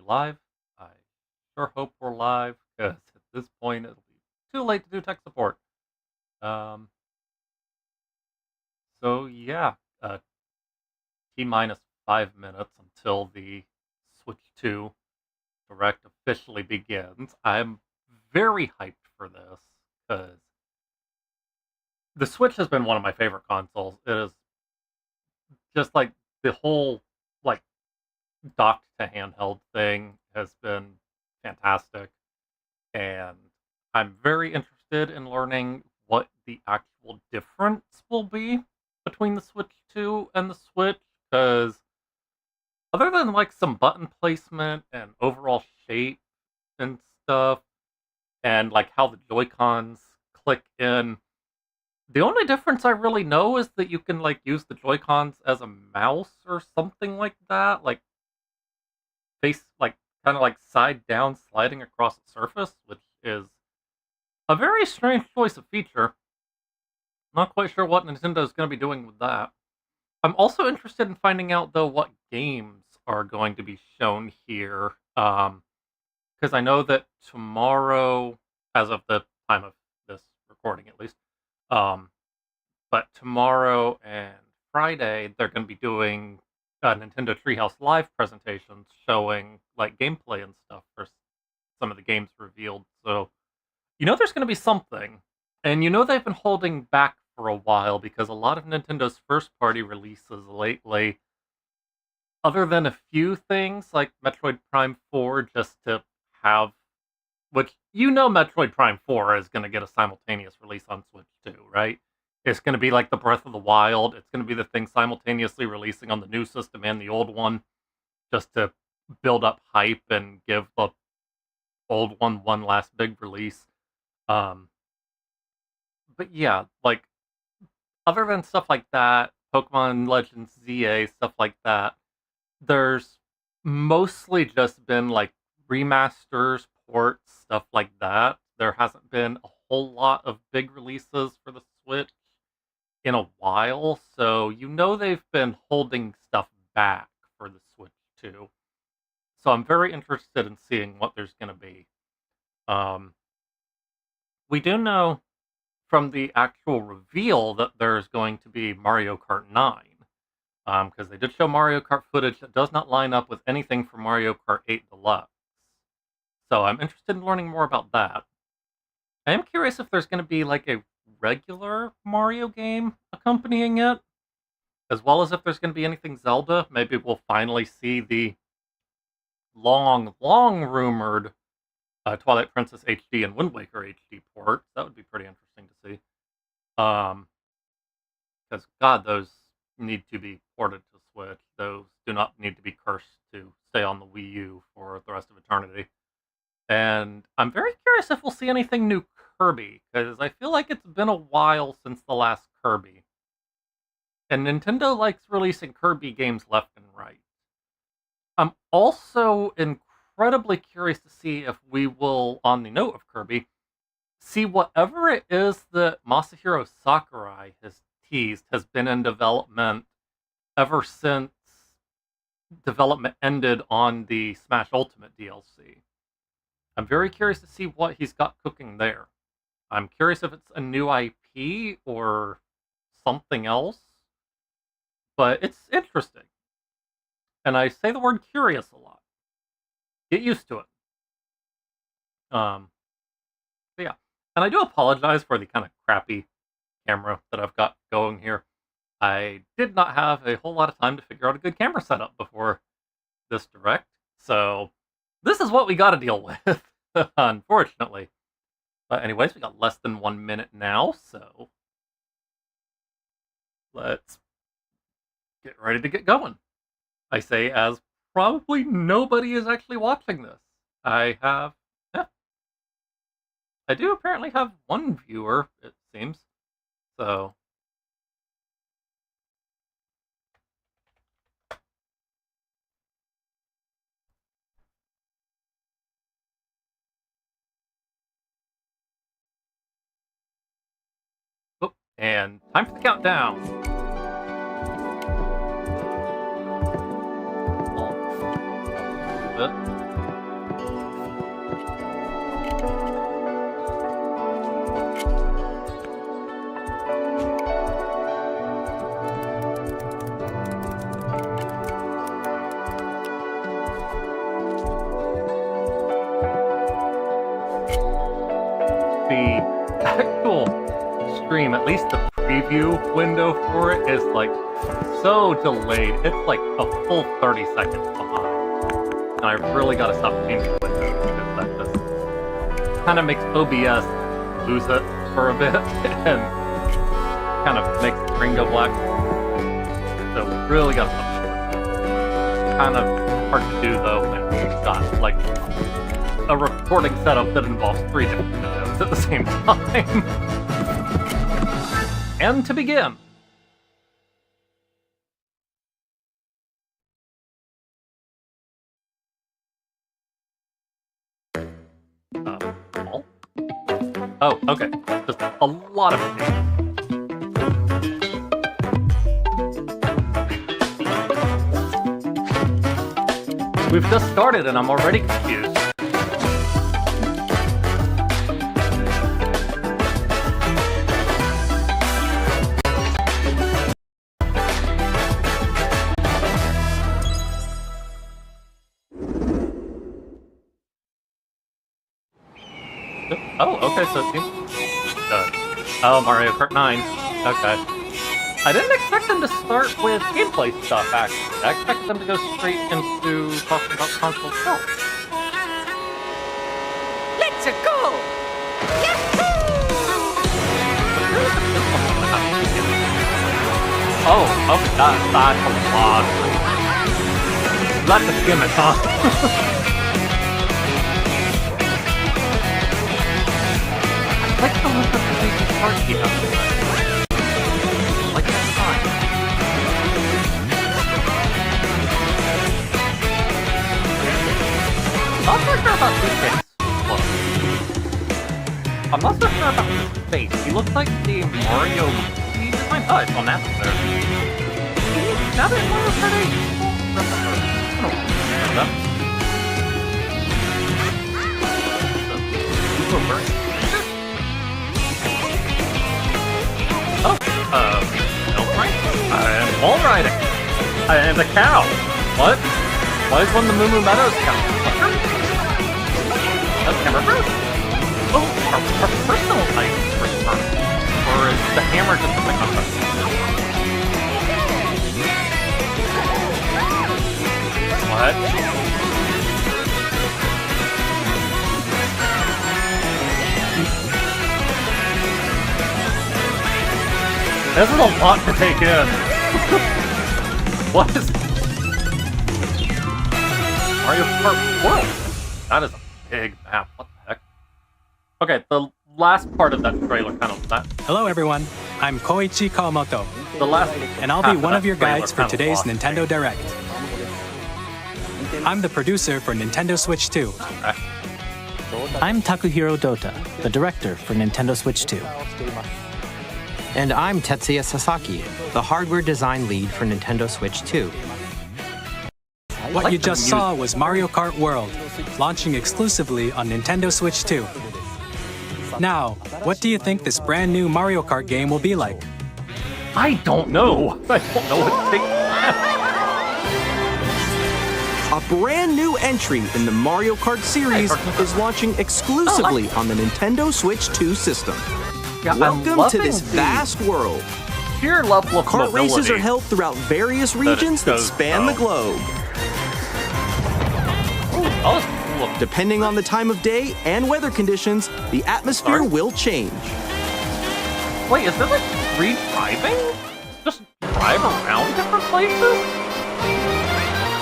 live? I sure hope we're live, because at this point it'll be too late to do tech support. Um, so yeah, uh, T minus 5 minutes until the Switch 2 Direct officially begins. I'm very hyped for this because the Switch has been one of my favorite consoles. It is just like the whole like docked to handheld thing has been fantastic. And I'm very interested in learning what the actual difference will be between the Switch 2 and the Switch, because other than like some button placement and overall shape and stuff, and like how the Joy-Cons click in, the only difference I really know is that you can like use the Joy-Cons as a mouse or something like that, like face like kind of like side down sliding across the surface, which is a very strange choice of feature. Not quite sure what Nintendo's going to be doing with that. I'm also interested in finding out, though, what games are going to be shown here. Because I know that tomorrow, as of the time of this recording at least, um, but tomorrow and Friday, they're going to be doing Nintendo Treehouse Live presentations showing like gameplay and stuff for some of the games revealed. So there's going to be something. And they've been holding back for a while because a lot of Nintendo's first party releases lately, other than a few things like Metroid Prime 4, just to have, which Metroid Prime 4 is going to get a simultaneous release on Switch too, right? It's going to be like the Breath of the Wild. It's going to be the thing simultaneously releasing on the new system and the old one, just to build up hype and give the old one last big release. Um, but yeah, like other than stuff like that, Pokemon Legends ZA, stuff like that, there's mostly just been like remasters, ports, stuff like that. There hasn't been a whole lot of big releases for the Switch in a while, so they've been holding stuff back for the Switch too. So I'm very interested in seeing what there's going to be. Um, we do know from the actual reveal that there's going to be Mario Kart 9. Because they did show Mario Kart footage that does not line up with anything from Mario Kart 8 Deluxe. So I'm interested in learning more about that. I am curious if there's going to be like a regular Mario game accompanying it, as well as if there's going to be anything Zelda. Maybe we'll finally see the long rumored Twilight Princess HD and Wind Waker HD ports. That would be pretty interesting to see. Because God, those need to be ported to Switch. Those do not need to be cursed to stay on the Wii U for the rest of eternity. And I'm very curious if we'll see anything new Kirby, because I feel like it's been a while since the last Kirby. And Nintendo likes releasing Kirby games left and right. I'm also incredibly curious to see if we will, on the note of Kirby, see whatever it is that Masahiro Sakurai has teased has been in development ever since development ended on the Smash Ultimate DLC. I'm very curious to see what he's got cooking there. I'm curious if it's a new IP or something else, but it's interesting. And I say the word curious a lot. Get used to it. But yeah. And I do apologize for the kind of crappy camera that I've got going here. I did not have a whole lot of time to figure out a good camera setup before this direct, so this is what we got to deal with, unfortunately. But anyways, we got less than 1 minute now, so let's get ready to get going. I say as probably nobody is actually watching this. I do apparently have one viewer, it seems, so and time for the countdown. It. stream, at least the preview window for it is like so delayed. It's like a full 30 seconds behind. And I really gotta stop changing windows because that just kind of makes OBS lose it for a bit and kind of makes the screen go black. So really gotta stop. Kind of hard to do though when you've got like a recording setup that involves 3 different windows at the same time. And to begin. All? Oh, okay. Just a lot of things. We've just started and I'm already confused. Oh, okay, so it seems... oh, Mario Kart 9. Okay. I didn't expect them to start with gameplay stuff, actually. I expected them to go straight into talking about console stuff. Let's go! Oh, that's a lot. That's a gimmick, huh? I like the look of the crazy card he has. Like that time. I'm not so sure about this face. Look. I'm not so sure about his face. He looks like the Mario design. Oh, it's on that there. Now that Mario Kart 8. I don't remember that. Over. Oh, milk right? And bull riding. And a cow. What? Why is one of the Moo Moo Meadows cow? That's Hammer Bros. Oh, our personal items return. Or is the hammer just something on us? What? This is a lot to take in. What is Mario Kart World? That is a big map. What the heck? Okay, the last part of that trailer kind of that. Hello everyone, I'm Koichi Kawamoto, The last and I'll be one of your guides for today's Nintendo Direct. I'm the producer for Nintendo Switch 2. I'm Takuhiro Dota, the director for Nintendo Switch 2. And I'm Tetsuya Sasaki, the hardware design lead for Nintendo Switch 2. What you just saw was Mario Kart World, launching exclusively on Nintendo Switch 2. Now, what do you think this brand new Mario Kart game will be like? I don't know. I don't know what to think. A brand new entry in the Mario Kart series is launching exclusively on the Nintendo Switch 2 system. Yeah, Welcome to this vast world. Sheer level of Kart mobility races are held throughout various regions that span the globe. Oh, that's cool. Depending on the time of day and weather conditions, the atmosphere will change. Wait, is there like free driving? Just drive around different places?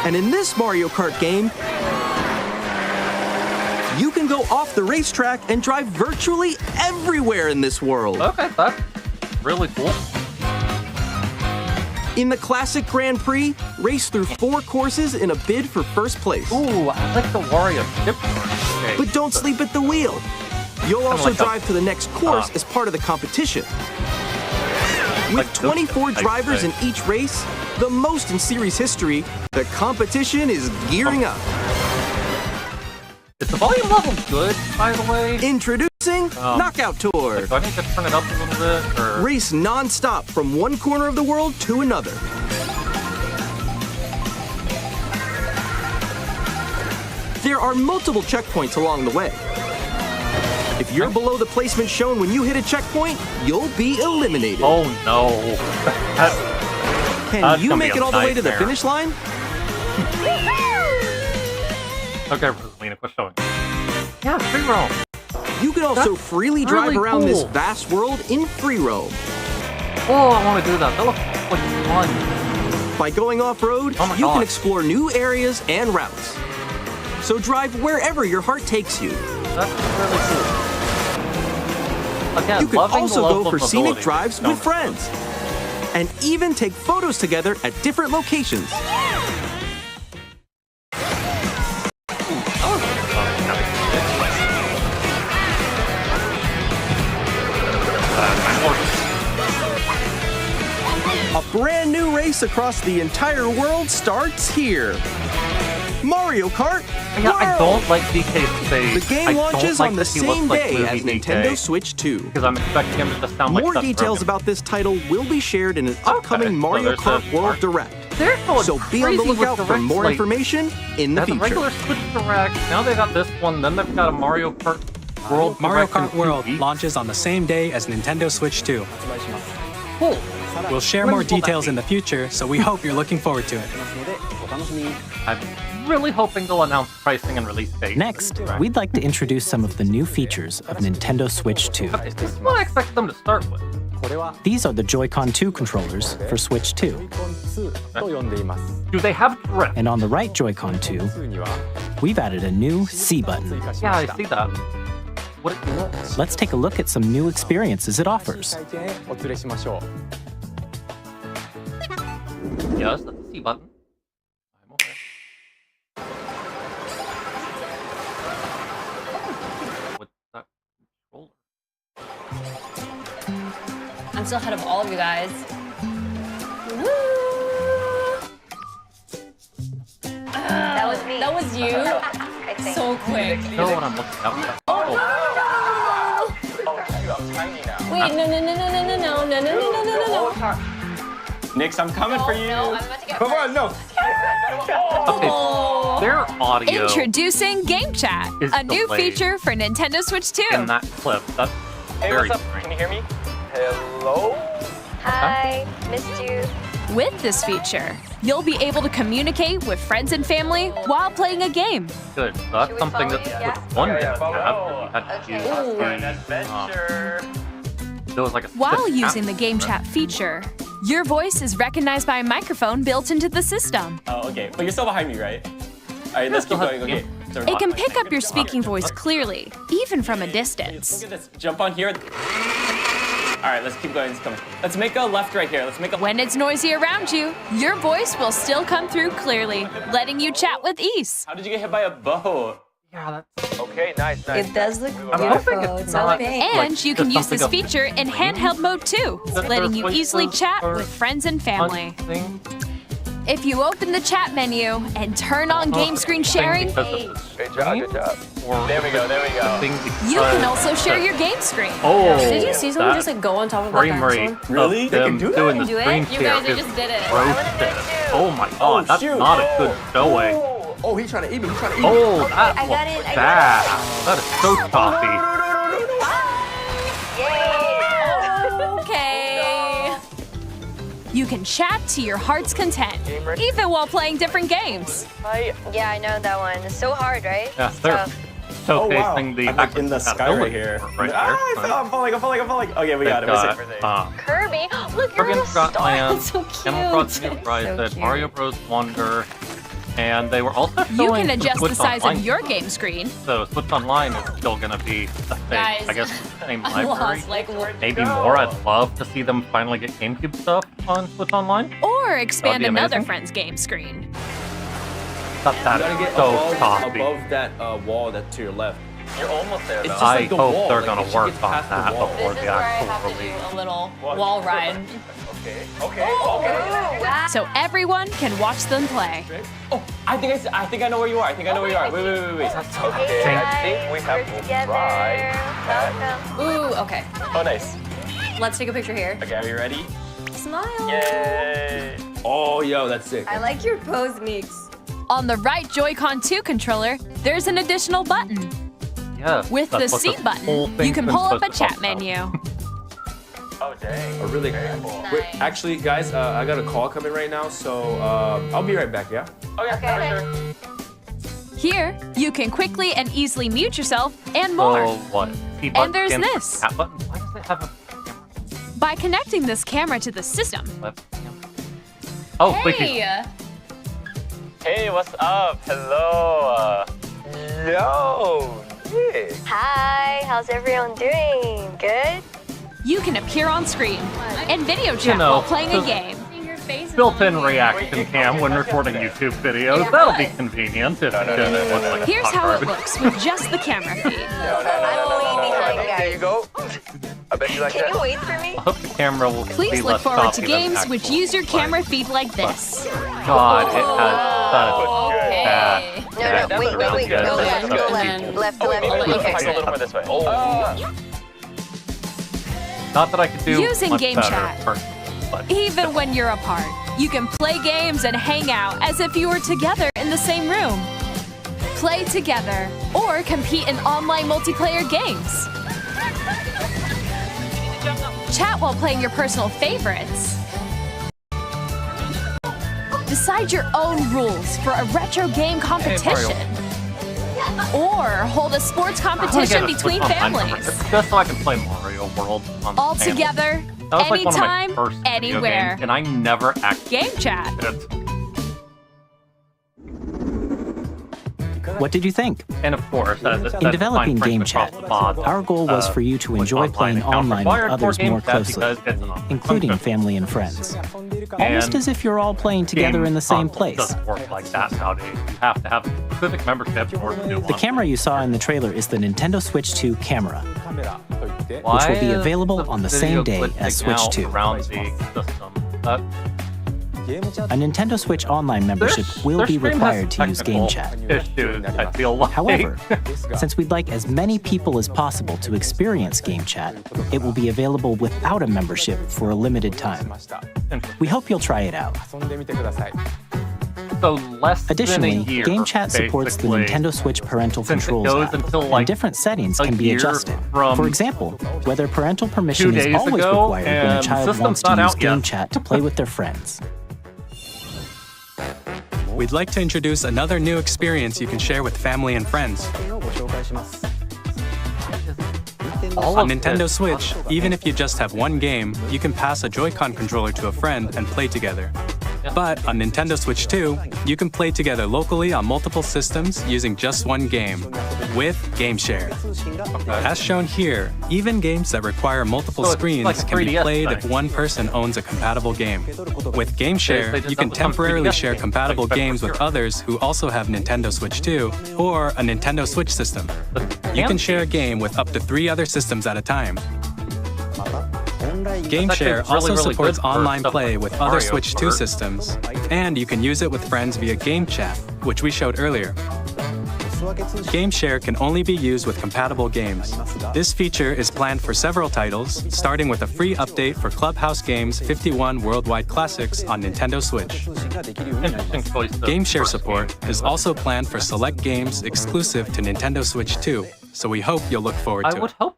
And in this Mario Kart game, you can go off the racetrack and drive virtually everywhere in this world. Okay, that's really cool. In the classic Grand Prix, race through 4 courses in a bid for first place. Ooh, I like the Wario chip card. Okay, But don't sleep at the wheel. You'll also like drive to the next course as part of the competition. With Like 24 I'd drivers say. in each race, the most in series history, the competition is gearing up. Is the volume level good, by the way? Introducing Knockout Tour. Do I need to turn it up a little bit, or...? Race non-stop from one corner of the world to another. There are multiple checkpoints along the way. If you're below the placement shown when you hit a checkpoint, you'll be eliminated. Oh no. Can you gonna make be it a all the way to the nightmare. finish line? Okay, Rosalina, quit showing. Yeah, free roam. You can also That's freely drive really around this cool. vast world in free roam. Oh, I want to do that. That looks like fun. By going off-road, Oh my you can God. explore new areas and routes. So drive wherever your heart takes you. That's really cool. Again, You can loving also the go level for of scenic ability drives that's with friends. And even take photos together at different locations. A brand new race across the entire world starts here. Mario Kart Yeah, I World! don't like DK's face. The game I don't launches like on the that he looks same like day movie as DK, Nintendo Switch 2. because I'm expecting him to just sound like More Seth details Rogen. about this title will be shared in an upcoming so Mario there's Kart a World part. Direct. They're going So be on the crazy with lookout for directs, more like, information in the They had the future. regular Switch Direct, now they got this one, then they've got a Mario Kart World Mario Direct in Kart 2 World weeks. launches on the same day as Nintendo Switch 2. Cool. We'll share When more will that details be? in the future, so we hope you're looking forward to it. I'm really hoping they'll announce pricing and release date. Next, we'd like to introduce some of the new features of Nintendo Switch 2. Okay, this is what I expected them to start with. These are the Joy-Con 2 controllers for Switch 2. Do they have drift? And on the right Joy-Con 2, we've added a new C button. Yeah, I see that. What? Let's take a look at some new experiences it offers. Yes, that's the C button. I'm okay. With that controller. I'm still ahead of all of you guys. Woo! That was me. That was you? I think. So quick. You know what I'm looking at? Wait, no. Nix, I'm coming for you. No, I'm about to get Come on, no. Okay, their audio Introducing Game Chat, is a new delayed. feature for Nintendo Switch 2. in that clip. That's Hey, very what's up? strange. Can you hear me? Hello? Hi, missed you. With this feature, you'll be able to communicate with friends and family while playing a game. Good. So that's Should we something follow that you? Yeah. Switch 1 didn't have. follow. You had to use Okay. For an the, adventure. there was like a While stick using the app. Game Chat feature, your voice is recognized by a microphone built into the system. Oh, okay. But you're still behind me, right? All right, let's keep still going. have- Okay. So It can pick up your speaking voice clearly, even from a distance. Look at this. Jump on here. All right, let's keep going. It's coming. Let's make a left right here. Let's make a. When it's noisy around you, your voice will still come through clearly, letting you chat with ease. How did you get hit by a boat? Yeah, that's. Okay, nice. It does look I'm hoping beautiful. it's It's not okay. And like, you can just use this something feature in handheld mode too, That letting you there's easily voices chat or with friends and family. Thing. If you open the chat menu and turn on game screen sharing, Great job. Good job. There we go. There we go. you can also share your game screen. Oh, Did you see someone that just like go on top of frame that rate dinosaur? Really? of They them can do that? doing the Do it? screen You share guys, they is just did it. roasted. Oh my god, that's shoot. not a good showing. Oh, he's trying to eat me. He's trying to eat me. Oh, that I got was it, I got bad. That is so choppy. Okay. You can chat to your heart's content, even while playing different games. Yeah, I know that one. It's so hard, right? Yeah, they're Oh, wow. showcasing the I'm like in the actual sky ability right here. Right Ah, there. I fell. I'm falling. I'm falling. I'm falling. Okay, we got it. We're safe. We're safe. Kirby. Look, you're Friggin' a star. Scotland, so cute. Animal Crossing New So Horizon, cute. Mario Bros. Wonder, and they were also showing You can some adjust the Switch size Online. of your game screen. So Switch Online is still gonna be the same, Guys, I guess, same I library. lost like Maybe more. I'd love to see them finally get GameCube stuff on Switch Online. Or expand be another amazing. friend's game screen. But that is so choppy. that wall that's to your left. You're almost there, though. I like the hope wall, they're like, gonna if she work gets on past the that wall. before This is the where I have actual to release. do a little wall ride. Okay. So everyone can watch them play. Oh, I think I know where you are. I think I know where you are. Wait. Okay, I think we have we're to together. try. Welcome. Ooh, okay. Oh, nice. Let's take a picture here. Okay, are you ready? Smile. Yay. Oh, yo, that's sick. I like your pose, Meeks. On the right Joy-Con 2 controller, there's an additional button. Yes. With the that's what C this button, whole you thing's can been pull up a supposed to chat talk about. menu. Oh, really? Wait, actually, guys, I got a call coming right now, so I'll be right back, yeah? Okay. Here, you can quickly and easily mute yourself and more. So what? C And there's stands for this. Cat button? Why does it have a By connecting this camera to the system, left camera? Oh, squeaky. Hey! Hey, what's up? Hello. Yo, Nick. Hi, how's everyone doing? Good? you can appear on screen and video chat know, while playing a just- game. Built-in reaction cam when recording YouTube videos. That'll be convenient if it didn't look like Here's hot how it garbage. looks with just the camera feed. I'm way behind, guys. There you go. I bet you like Can that. you wait for me? I hope the camera will Please be look less forward to choppy than games actual which use your play. camera feed like this. God, it has such Okay. bad. No, wait. Go left. Go left. Left. I'll let you Okay. fix A little more this way. Not that I could do Using much game better chat. personally, but Even when you're apart, you can play games and hang out as if you were together in the same room. Play together or compete in online multiplayer games. Chat while playing your personal favorites. Decide your own rules for a retro game competition. Or hold a sports I wanna competition get a between Switch Online families. membership just so I can play Mario World on the All channel. together, That was like one of my anytime, first video anywhere. games, and I never actually Game chat. did it. What did you think? And of course, In developing Game Chat, our goal was for you to enjoy playing online with others more closely, including family and friends. Almost as if you're all playing together in the same place. Doesn't work like that nowadays. You have to have a specific membership in order to do The camera you saw in the trailer is the Nintendo Switch 2 camera, Why which will be is available the on the video same day as glitching Switch out 2. around the system? A Nintendo Switch Online membership will their be stream has required to use technical Game Chat. issues, I feel like. However, since we'd like as many people as possible to experience Game Chat, it will be available without a membership for a limited time. We hope you'll try it out. So less Additionally, than a year, Game Chat supports the basically, Nintendo Switch parental since it controls goes app, until, and like, different settings a can be year adjusted. from For example, whether parental 2 permission is days always ago, required when a and child system's wants to not use out Game yet. Chat to play with their friends. We'd like to introduce another new experience you can share with family and friends. all On of Nintendo this- Switch, even if you just have one game, you can pass a Joy-Con controller to a friend and play together. But on Nintendo Switch 2, you can play together locally on multiple systems using just one game, with Game Share. As shown here, even games that require multiple So it's screens like a can be 3DS played if thing. one person owns a compatible game. With Game They Share, just you can have some temporarily 3DS share games, compatible like Pepper games with Syrup. others who also have Nintendo Switch 2 or a Nintendo Switch system. You can share a game with up to 3 other systems at a time. Game That's actually Share really, also really supports good for online stuff play like with other Mario Switch 2 Kart. systems, and you can use it with friends via Game Chat, which we showed earlier. Game Share can only be used with compatible games. This feature is planned for several titles, starting with a free update for Clubhouse Games 51 Worldwide Classics on Nintendo Switch. Interesting choice of Game Share first support game. is also planned for select games exclusive to Nintendo Switch 2, so we hope you'll look forward I to would it. hope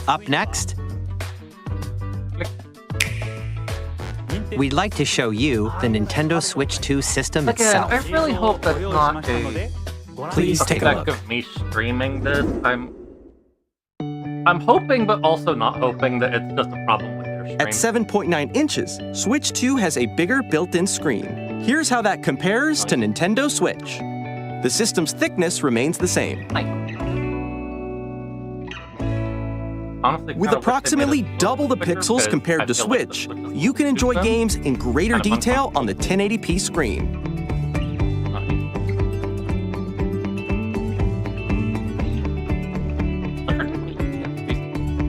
Up next, we'd like to show you the Nintendo Switch 2 system Again, itself. I really hope that's not a Please take a effect look. of me streaming this. I'm hoping, but also not hoping that it's just a problem with your stream. At 7.9 inches, Switch 2 has a bigger built-in screen. Here's how that compares to Nintendo Switch. The system's thickness remains the same. Honestly, With kinda wish they approximately made it double the bigger, pixels 'cause I compared to feel like the Switch, Switch is you can enjoy too thin. games in greater Kind of detail on the 1080p screen.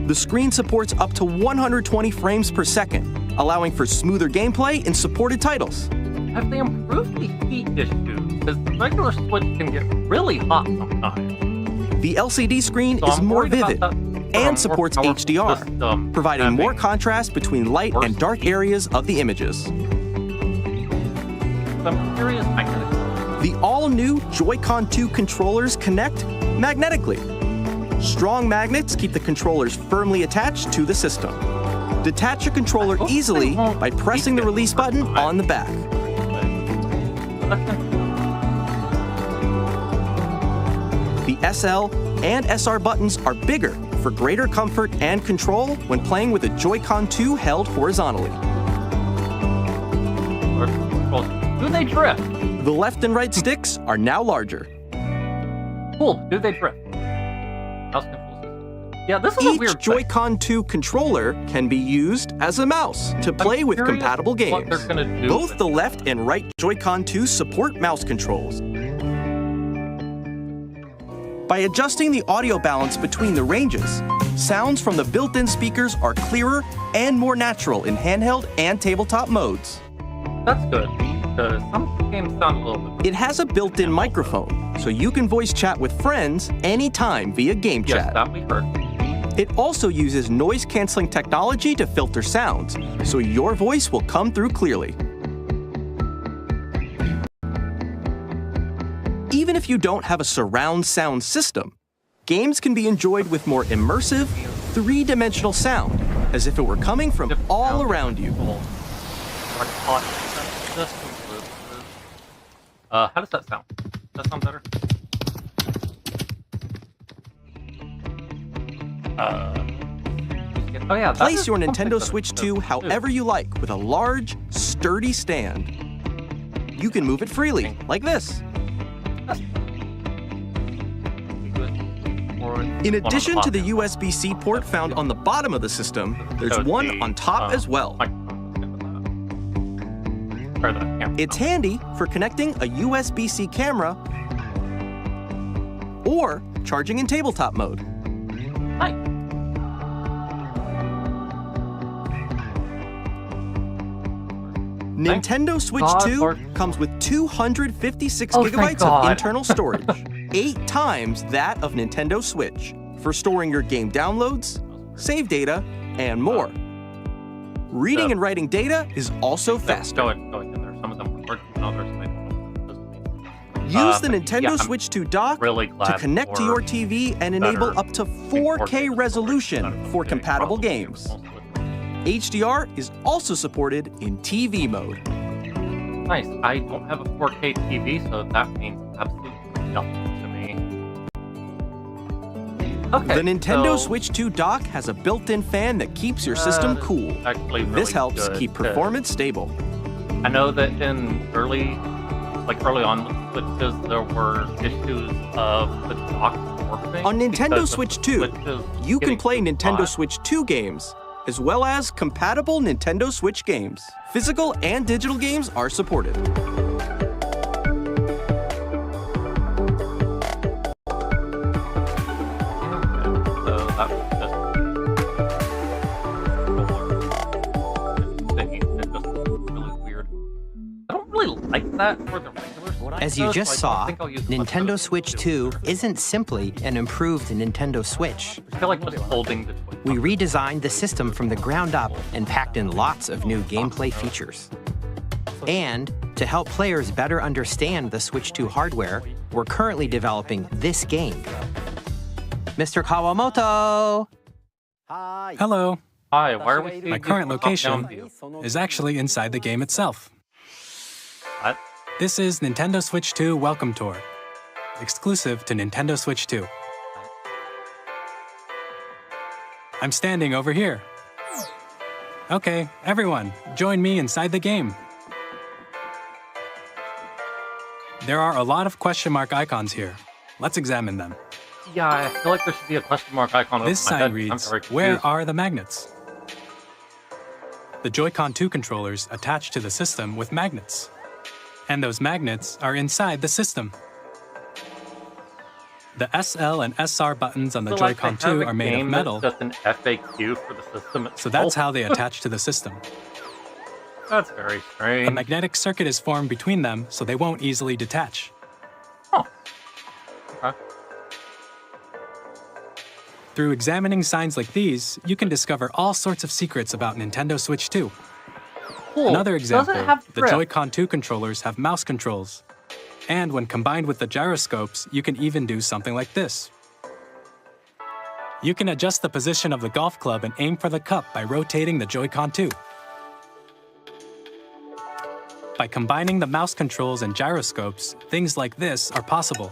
The screen supports up to 120 frames per second, allowing for smoother gameplay in supported titles. Have they improved the heat issues? Because the regular Switch can get really hot sometimes. The LCD screen So is I'm more worried about vivid that from a and more supports powerful HDR, system providing more having contrast between light worse and dark areas of the images. I'm curious. The all-new Joy-Con 2 controllers connect magnetically. Strong magnets keep the controllers firmly attached to the system. Detach your controller easily by pressing the release button on the back. The SL and SR buttons are bigger for greater comfort and control when playing with a Joy-Con 2 held horizontally. Do they drift? The left and right sticks are now larger. Cool. Do they drift? Mouse control system. Yeah, this is a weird Each Joy-Con 2 controller can be used as a mouse to play with compatible games. What they're gonna do Both the left and right Joy-Con 2 support mouse controls. By adjusting the audio balance between the ranges, sounds from the built-in speakers are clearer and more natural in handheld and tabletop modes. That's good, because some games sound a little bit... It has a built-in microphone, so you can voice chat with friends anytime via game chat. Yes, that we heard. It also uses noise-canceling technology to filter sounds, so your voice will come through clearly. Even if you don't have a surround sound system, games can be enjoyed with more immersive, three-dimensional sound, as if it were coming from all around you. How does that sound? Does that sound better? Oh yeah, place your Nintendo Switch 2 however you like with a large, sturdy stand. You can move it freely, like this. In addition to the USB-C port found on the bottom of the system, there's one on top as well. It's handy for connecting a USB-C camera or charging in tabletop mode. Hi. Nintendo Switch 2 comes with 256 gigabytes of internal storage, 8 times that of Nintendo Switch, for storing your game downloads, save data, and more. Reading and writing data is also faster. Use the Nintendo Switch 2 dock to connect to your TV and enable up to 4K resolution for compatible games. HDR is also supported in TV mode. Nice. I don't have a 4K TV, so that means absolutely nothing to me. Okay, the Nintendo Switch 2 dock has a built-in fan that keeps your system cool. Really this helps keep performance stable. I know that in early on with Switches, there were issues of the dock warping. On Nintendo Switch 2, you can play Nintendo Switch 2 games, as well as compatible Nintendo Switch games. Physical and digital games are supported. Like that for the regular Switch. As you just saw, Nintendo Switch 2 isn't simply an improved Nintendo Switch. I feel like just holding the Switch. We redesigned the system from the ground up and packed in lots of new gameplay features. And to help players better understand the Switch 2 hardware, we're currently developing this game. Mr. Kawamoto! Hi. Hello. Hi, why are we My current location is actually inside the game itself. What? This is Nintendo Switch 2 Welcome Tour, exclusive to Nintendo Switch 2. I'm standing over here. Okay, everyone, join me inside the game. There are a lot of question mark icons here. Let's examine them. Yeah, I feel like there should be a question mark icon over This my sign head. reads, "Where are the magnets?" The Joy-Con 2 controllers attach to the system with magnets. And those magnets are inside the system. The SL and SR buttons on the Joy-Con 2 are made of metal, that's just an FAQ for the system itself. so that's how they attach to the system. That's very strange. A magnetic circuit is formed between them, so they won't easily detach. Oh. Okay. Through examining signs like these, you can discover all sorts of secrets about Nintendo Switch 2. Cool. Another example, Does it have the drift? Joy-Con 2 controllers have mouse controls. And when combined with the gyroscopes, you can even do something like this. You can adjust the position of the golf club and aim for the cup by rotating the Joy-Con too. By combining the mouse controls and gyroscopes, things like this are possible.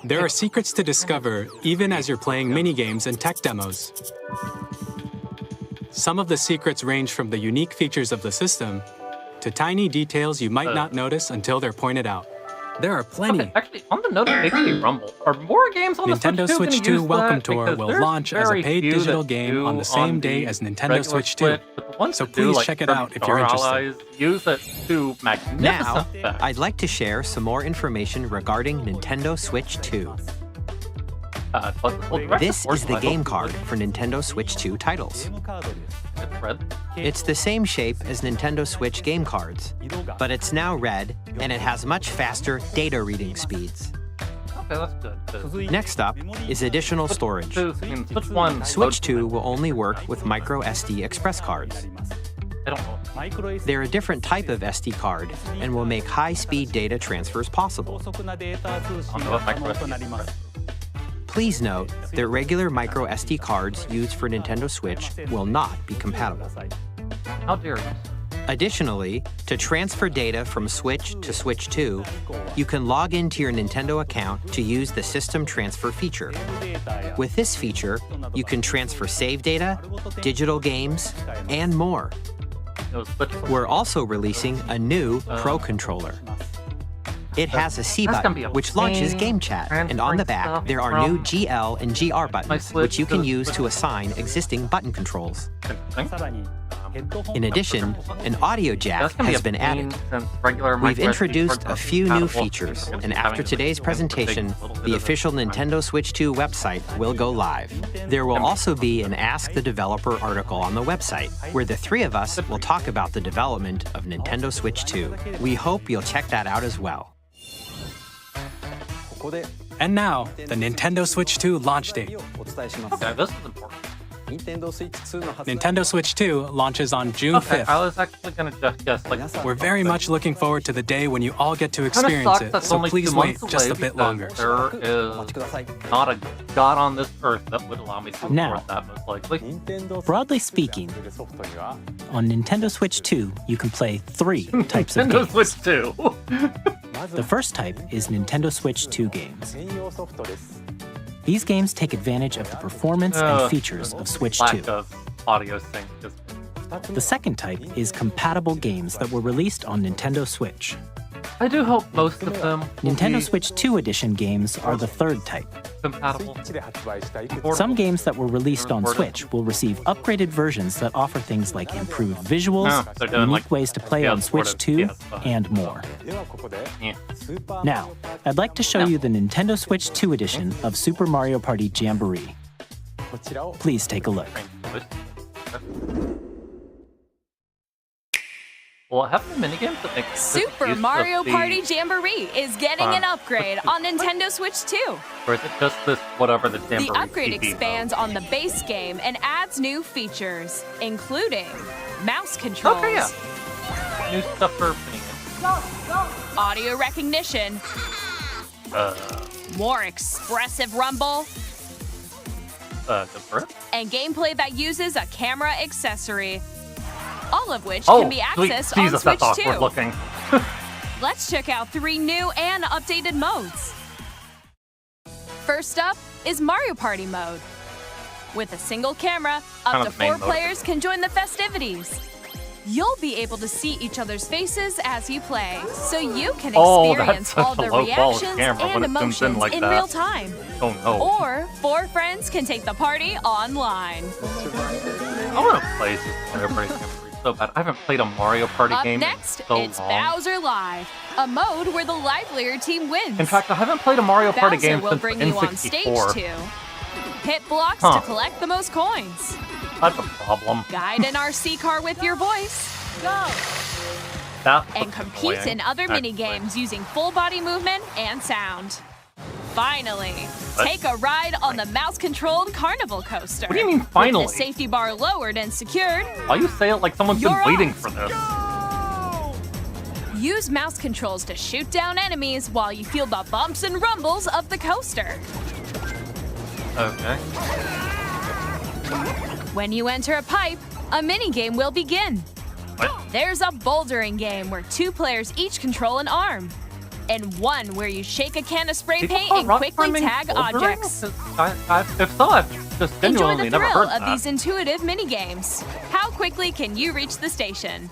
There are secrets to discover even as you're playing minigames and tech demos. Some of the secrets range from the unique features of the system to tiny details you might not notice until they're pointed out. There are plenty. Okay, actually, on the note of making me rumble, are more games on the Nintendo Switch 2 Welcome Tour will launch as a paid digital game on the same day as Nintendo Switch 2. So please check it out if you're interested. Use it to magnificent Now, effect. I'd like to share some more information regarding Nintendo Switch 2. This is the game card for Nintendo Switch 2 titles. It's red. It's the same shape as Nintendo Switch game cards, but it's now red and it has much faster data reading speeds. Okay, that's good. Next up is additional storage. Switch 1. Switch 2 will only work with micro SD express cards. I don't know. They're a different type of SD card and will make high-speed data transfers possible. Please note that regular micro SD cards used for Nintendo Switch will not be compatible. How dare you? Additionally, to transfer data from Switch to Switch 2, you can log into your Nintendo account to use the System Transfer feature. With this feature, you can transfer save data, digital games, and more. We're also releasing a new Pro Controller. It has a C button, which launches Game Chat, and on the back, there are new GL and GR buttons, which you can use to assign existing button controls. In addition, an audio jack has been added. We've introduced a few new features, and after today's presentation, the official Nintendo Switch 2 website will go live. There will also be an Ask the Developer article on the website, where the three of us will talk about the development of Nintendo Switch 2. We hope you'll check that out as well. And now, the Nintendo Switch 2 launch date. Okay, this is important. Nintendo Switch 2 launches on June 5th. I was actually gonna just guess, like... We're very much looking forward to the day when you all get to experience it, so please wait just a bit longer. There is not a god on this earth that would allow me to afford that, most likely. Broadly speaking, on Nintendo Switch 2, you can play 3 types of games. Nintendo Switch 2! The first type is Nintendo Switch 2 games. These games take advantage of the performance and features of Switch 2. Audio sync. The second type is compatible games that were released on Nintendo Switch. I do hope most of them Nintendo Switch 2 Edition games are the third type. compatible. Some games that were released on Switch will receive upgraded versions that offer things like improved visuals, unique ways to play on Switch 2, and more. Now, I'd like to show you the Nintendo Switch 2 edition of Super Mario Party Jamboree. Please take a look. Well, have the minigames that make Super Mario Party Jamboree is getting an upgrade on Nintendo Switch 2. Or is it just this, whatever the Jamboree The upgrade TV expands on the base game and adds new features, including mouse controls, new stuff for minigames, audio recognition, more expressive rumble, and gameplay that uses a camera accessory. All of which can be accessed on Jesus, Switch that's 2. awkward looking. Let's check out 3 new and updated modes. First up is Mario Party mode. With a single camera, up to 4 players can join the festivities. You'll be able to see each other's faces as you play, so you can experience all the reactions and emotions in real time. Oh no. Or 4 friends can take the party online. I want to play Super Mario Party Jamboree so bad. I haven't played a Mario Party game next, in so it's long. Bowser Live, a mode where the livelier team wins. In fact, I haven't played a Mario Party Bowser game will since bring N64. you on stage 2. Hit blocks to collect the most coins. That's a problem. Guide an RC car with your voice. Go! And compete in other mini-games using full body movement and sound. Finally, take a ride on the mouse-controlled carnival coaster. What do you mean, finally? With the safety bar lowered and secured. Why you say it like someone's been waiting for this? Use mouse controls to shoot down enemies while you feel the bumps and rumbles of the coaster. Okay. When you enter a pipe, a minigame will begin. What? There's a bouldering game where 2 players each control an arm. And one where you shake a can of spray paint and quickly tag objects. If so, I've just Enjoy genuinely the never thrill heard of that. these intuitive minigames. How quickly can you reach the station?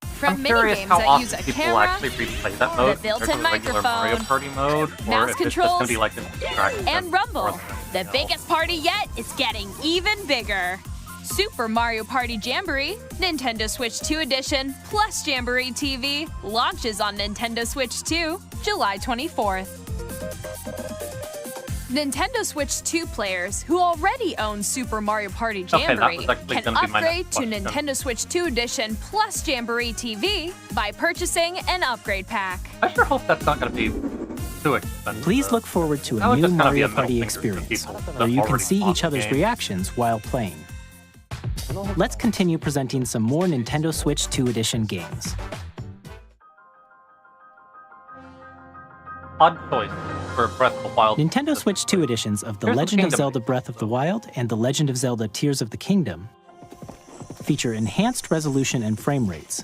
From I'm curious minigames how that often use a people camera, actually replay that mode the built-in compared to the regular Mario microphone, Party mode, or mouse if it's just gonna be controls, like a distraction. and Rumble. The biggest party yet is getting even bigger. Super Mario Party Jamboree, Nintendo Switch 2 Edition, plus Jamboree TV, launches on Nintendo Switch 2, July 24th. Nintendo Switch 2 players who already own Super Mario Party Jamboree can upgrade to Nintendo Switch 2 Edition plus Jamboree TV by purchasing an upgrade pack. I sure hope that's not going to be too expensive. Please look forward to a new Mario Party experience, where you can see each other's reactions while playing. Let's continue presenting some more Nintendo Switch 2 Edition games. Odd choice for Breath of the Wild. Nintendo Switch 2 editions of The Legend of Zelda Breath of the Wild and The Legend of Zelda Tears of the Kingdom feature enhanced resolution and frame rates,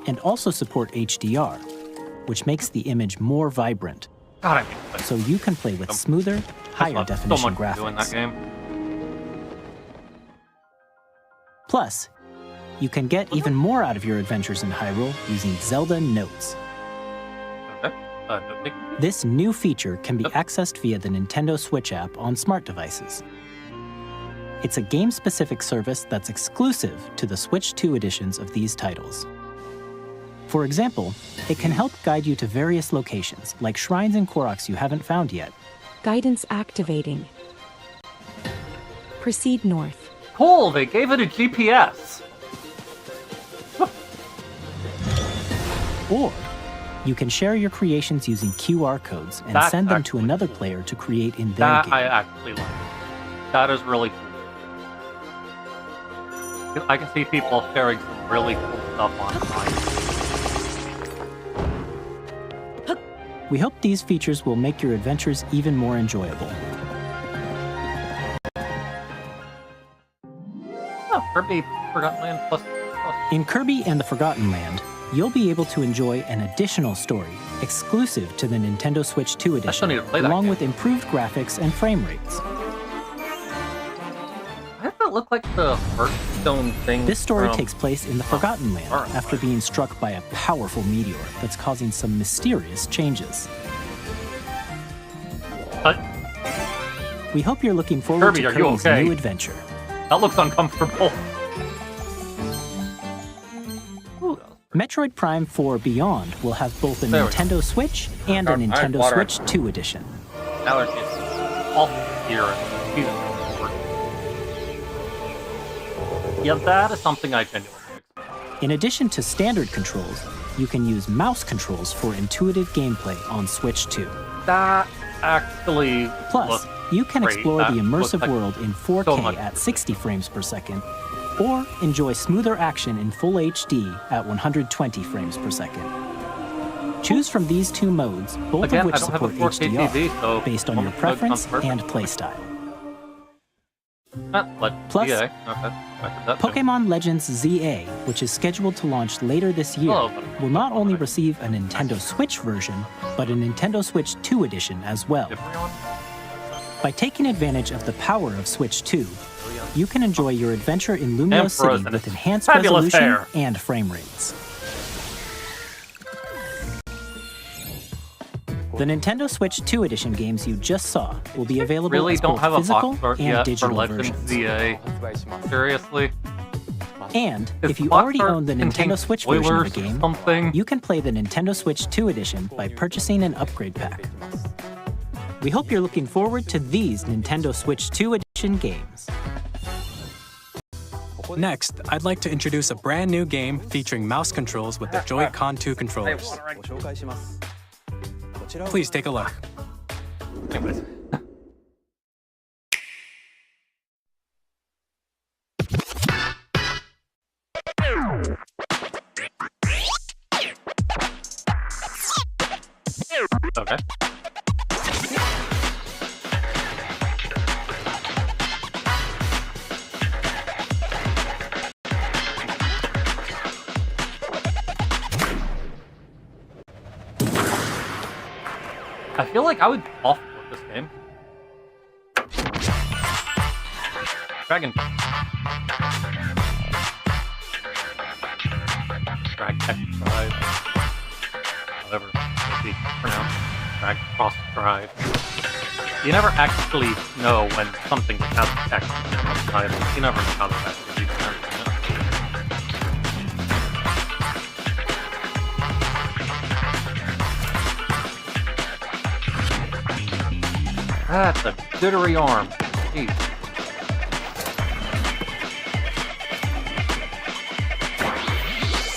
and also support HDR, which makes the image more vibrant, God, so you can play with smoother, higher definition doing that graphics. game. Plus, you can get even more out of your adventures in Hyrule using Zelda Notes. Okay. This new feature can be accessed via the Nintendo Switch app on smart devices. It's a game-specific service that's exclusive to the Switch 2 editions of these titles. For example, it can help guide you to various locations, like shrines and Koroks you haven't found yet. Guidance activating. Proceed north. Cool, they gave it a GPS. Or you can share your creations using QR codes and send them to another player to create in their That game. I actually like. That is really cool. I can see people sharing some really cool stuff online. We hope these features will make your adventures even more enjoyable. Oh, Kirby Forgotten Land plus. In Kirby and the Forgotten Land, you'll be able to enjoy an additional story exclusive to the Nintendo Switch 2 edition, along with improved graphics and frame rates. Why does it look like the Hearthstone thing? This story takes place in the Forgotten Land after being struck by a powerful meteor that's causing some mysterious changes. We hope you're looking forward Kirby, to are you Kirby's okay? new adventure. That looks uncomfortable. Metroid Prime 4 Beyond will have both a Nintendo Switch and a Nintendo Switch 2 edition. Allergies. All here. Yeah, that is something I genuinely expect. In addition to standard controls, you can use mouse controls for intuitive gameplay on Switch 2. That actually Plus, you can great. explore That the immersive looks like world in 4K at 60 frames per second, or enjoy smoother action in Full HD at 120 frames per second. Choose from these two modes, both of which support HDR, TV, so based on your preference and playstyle. Plus, Pokémon Legends ZA, which is scheduled to launch later this year, will not only receive a Nintendo Switch version, but a Nintendo Switch 2 edition as well. By taking advantage of the power of Switch 2, you can enjoy your adventure in Lumio City with enhanced resolution and frame rates. The Nintendo Switch 2 edition games you just saw will be available as both physical and digital versions. Seriously? And if you already own the Nintendo Switch version of the game, you can play the Nintendo Switch 2 edition by purchasing an upgrade pack. We hope you're looking forward to these Nintendo Switch 2 edition games. Next, I'd like to introduce a brand new game featuring mouse controls with the Joy-Con 2 controllers. Please take a look. Anyways. Okay. I feel like I would off this game. Dragon. Drag X Drive. Whatever it be pronounced. Drag Cross Drive. You never actually know when something has X in the title. You never know how to actually pronounce it. That's a jittery arm. Jeez.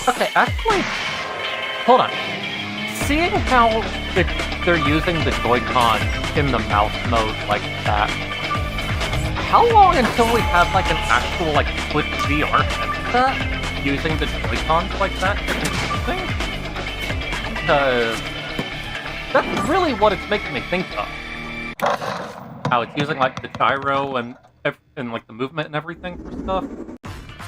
Okay, actually, hold on. Seeing how they're using the Joy-Con in the mouse mode like that, how long until we have like an actual like Switch VR headset using the Joy-Cons like that? It's interesting. Because that's really what it's making me think of. How it's using like the gyro and like the movement and everything for stuff.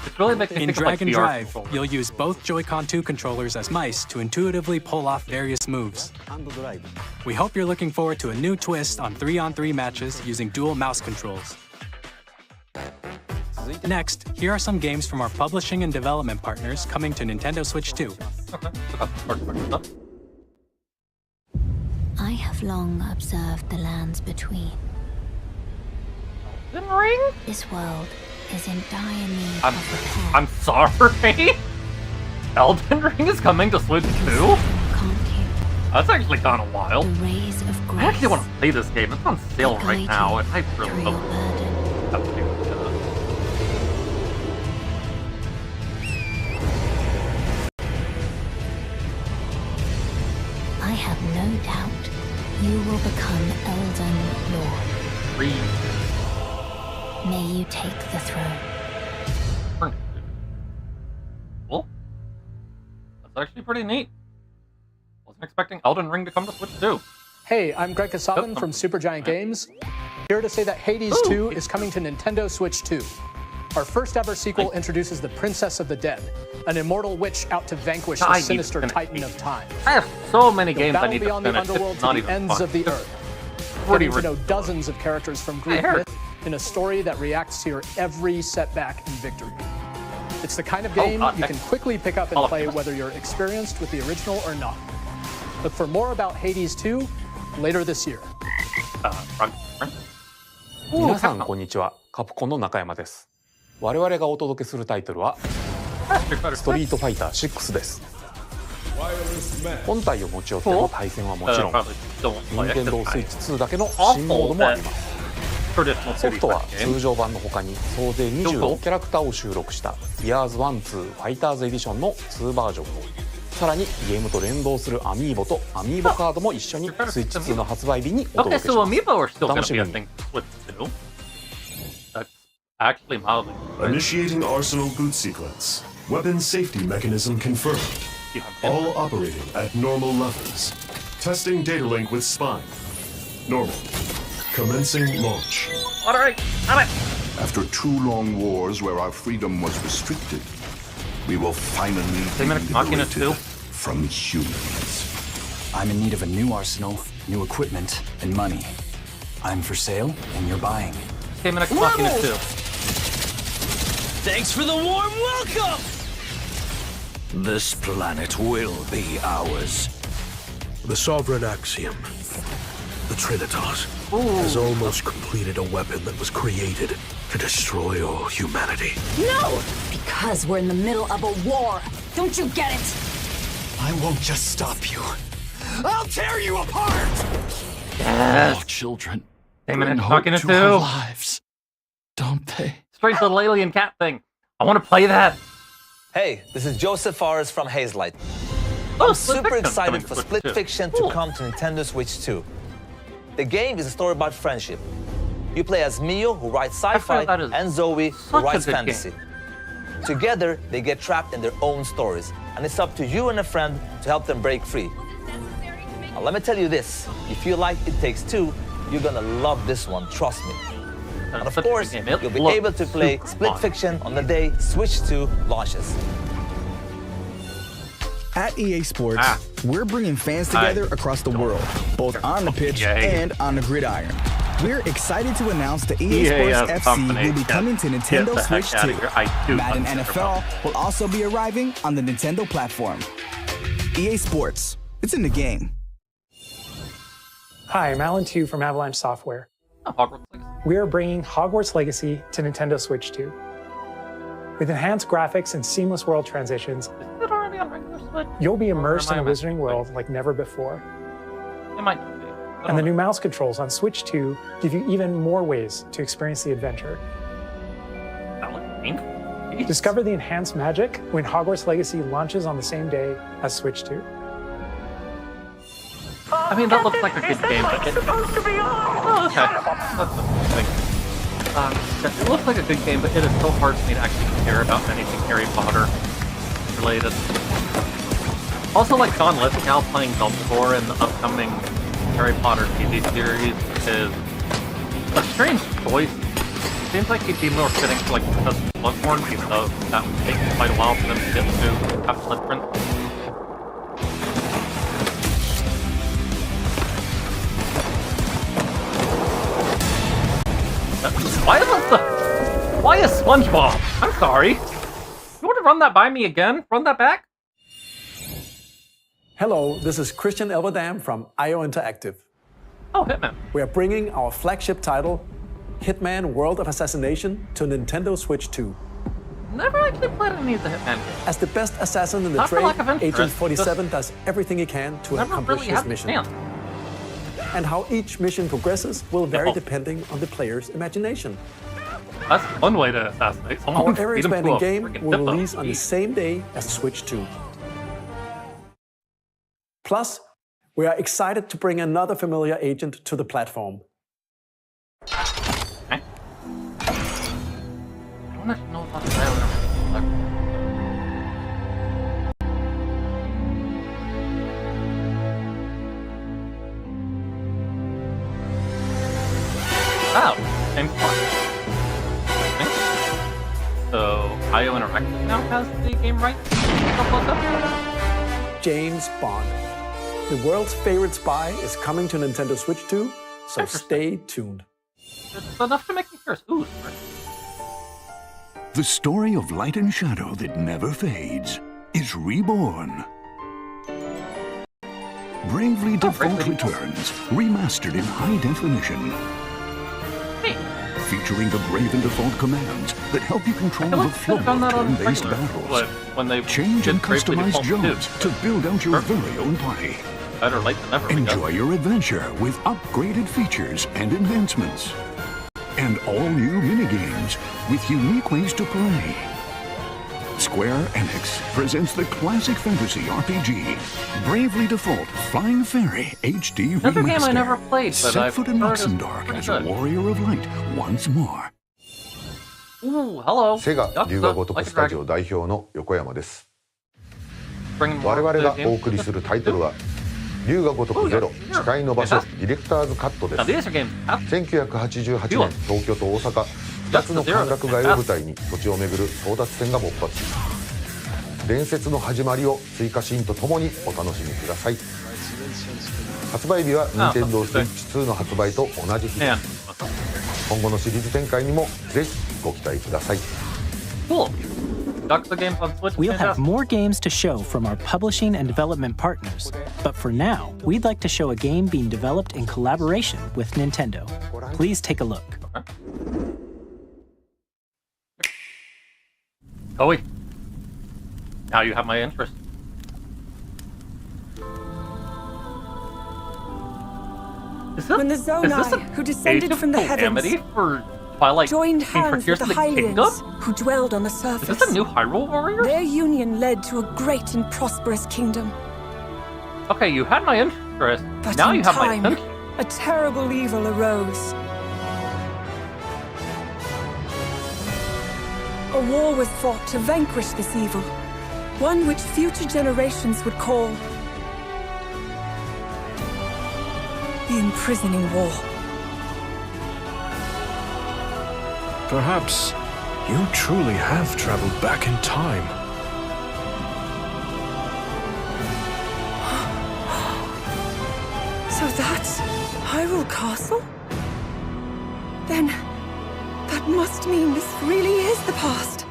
It's really making me think of like In VR Drag and Drive, controllers. you'll use both Joy-Con 2 controllers as mice to intuitively pull off various moves. We hope you're looking forward to a new twist on 3-on-3 matches using dual mouse controls. Next, here are some games from our publishing and development partners coming to Nintendo Switch 2. Okay. I have long observed the lands between. Elden Ring? This world is in dire need of repair. I'm sorry? Elden Ring is coming to Switch 2? That's actually kind of wild. The rays of grace I actually want to play this game. It's on sale right now, and I really hope have to do it. I have no doubt you will become Elden Lord. May you take the throne. Cool. That's actually pretty neat. Wasn't expecting Elden Ring to come to Switch 2. Hey, I'm Greg Kasavin from Supergiant Games. Here to say that Hades 2 is coming to Nintendo Switch 2. Our first ever sequel introduces the Princess of the Dead, an immortal witch out to vanquish the sinister titan of time. I have so many games I need to beyond the finish. underworld It's to not the even ends fun. of the It's earth. pretty Getting to know ridiculous. dozens of characters from Greek myth in a story that reacts to your every setback and victory. It's the kind of game you can quickly pick up and play whether you're experienced with the original or not. Look for more about Hades 2 later this year. 皆さんこんにちは。カプコンの中山です。我々がお届けするタイトルはストリートファイター6です。本体を持ち寄っての対戦はもちろん、任天堂スイッチ2だけの新モードもあります。ソフトは通常版の他に総勢26キャラクターを収録したイヤーズ1、2ファイターズエディションの2バージョンを、さらにゲームと連動するアミーボとアミーボカードも一緒にスイッチ2の発売日にお届けします。お楽しみに。Actually mildly. Initiating Arsenal boot sequence. Weapon safety mechanism confirmed. All operating at normal levels. Testing data link with spine. Normal. Commencing launch. Alright. After 2 long wars where our freedom was restricted, we will finally be liberated from humans. I'm in need of a new arsenal, new equipment, and money. I'm for sale, and you're buying. Thanks for the warm welcome! This planet will be ours. The Sovereign Axiom, the Trinitas, has almost completed a weapon that was created to destroy all humanity. No! Because we're in the middle of a war. Don't you get it? I won't just stop you. I'll tear you apart! All children bring hope to our lives, don't they? Straight to the alien cat thing. I want to play that. Hey, this is Joseph Fares from Hazelight. Oh, I'm super excited for Split Fiction to come to Nintendo Switch 2. The game is a story about friendship. You play as Mio, who writes sci-fi, and Zoe, who writes fantasy. Together, they get trapped in their own stories, and it's up to you and a friend to help them break free. Now, let me tell you this. If you like It Takes Two, you're gonna love this one, trust me. And of course, you'll be able to play Split Fiction on the day Switch 2 launches. At EA Sports, we're bringing fans together across the world, both on the pitch and on the gridiron. We're excited to announce that EA Sports FC will be coming to Nintendo Switch 2. Madden NFL will also be arriving on the Nintendo platform. EA Sports, it's in the game. Hi, I'm Alan Tu from Avalanche Software. We are bringing Hogwarts Legacy to Nintendo Switch 2. With enhanced graphics and seamless world transitions, you'll be immersed in a wizarding world like never before. It might not be. And the new mouse controls on Switch 2 give you even more ways to experience the adventure. That looks painful. Discover the enhanced magic when Hogwarts Legacy launches on the same day as Switch 2. I mean, that looks like a good game, but it looks like a good game, but it is so hard for me to actually care about anything Harry Potter related. Also, like John Lithgow playing Dumbledore in the upcoming Harry Potter TV series is a strange choice. It seems like he'd be more fitting for like Professor Slughorn, even though that would take quite a while for them to get to Half-Blood Prince. Why is SpongeBob? I'm sorry. You want to run that by me again? Run that back? Hello, this is Christian Elverdam from IO Interactive. Oh, Hitman. We are bringing our flagship title, Hitman World of Assassination, to Nintendo Switch 2. Never actually played any of the Hitman games. As the best assassin in the trade, Agent 47 does everything he can to accomplish his mission. And how each mission progresses will vary depending on the player's imagination. That's one way to assassinate someone. Our area-expanding game will release on the same day as Switch 2. Plus, we are excited to bring another familiar agent to the platform. Okay. I want to know about the trailer. Oh, same spot. So, IO Interactive now has the game rights? James Bond. The world's favorite spy is coming to Nintendo Switch 2, so stay tuned. It's enough to make me curious. Ooh, sorry. The story of light and shadow that never fades is reborn. Bravely Default returns, remastered in high definition. Featuring the Brave and Default commands that help you control the flow of turn-based battles. Change and customize jobs to build out your very own party. Better late than never. Enjoy your adventure with upgraded features and advancements. And all new minigames with unique ways to play. Square Enix presents the classic fantasy RPG, Bravely Default Flying Fairy HD Remaster. Another game I never played, but Set foot in Luxembourg as a warrior of light once more. Ooh, hello. セガ龍が如くスタジオ代表の横山です。我々がお送りするタイトルは龍が如くゼロ誓いの場所ディレクターズカットです。1988年東京と大阪2つの歓楽街を舞台に土地を巡る争奪戦が勃発。伝説の始まりを追加シーンとともにお楽しみください。発売日は Nintendo Switch 2の発売と同じ日。今後のシリーズ展開にもぜひご期待ください。Cool. We'll have more games to show from our publishing and development partners, but for now, we'd like to show a game being developed in collaboration with Nintendo. Please take a look. Koei, now you have my interest. When the Zonai, who descended from the heavens, joined hands with the Hylians, who dwelled on the surface. Is this a new Hyrule Warriors? Their union led to a great and prosperous kingdom. Okay, you had my interest. But now in you have time, my attention. A terrible evil arose. A war was fought to vanquish this evil, one which future generations would call the Imprisoning War. Perhaps you truly have traveled back in time. Hyrule Castle? Then, that must mean this really is the past.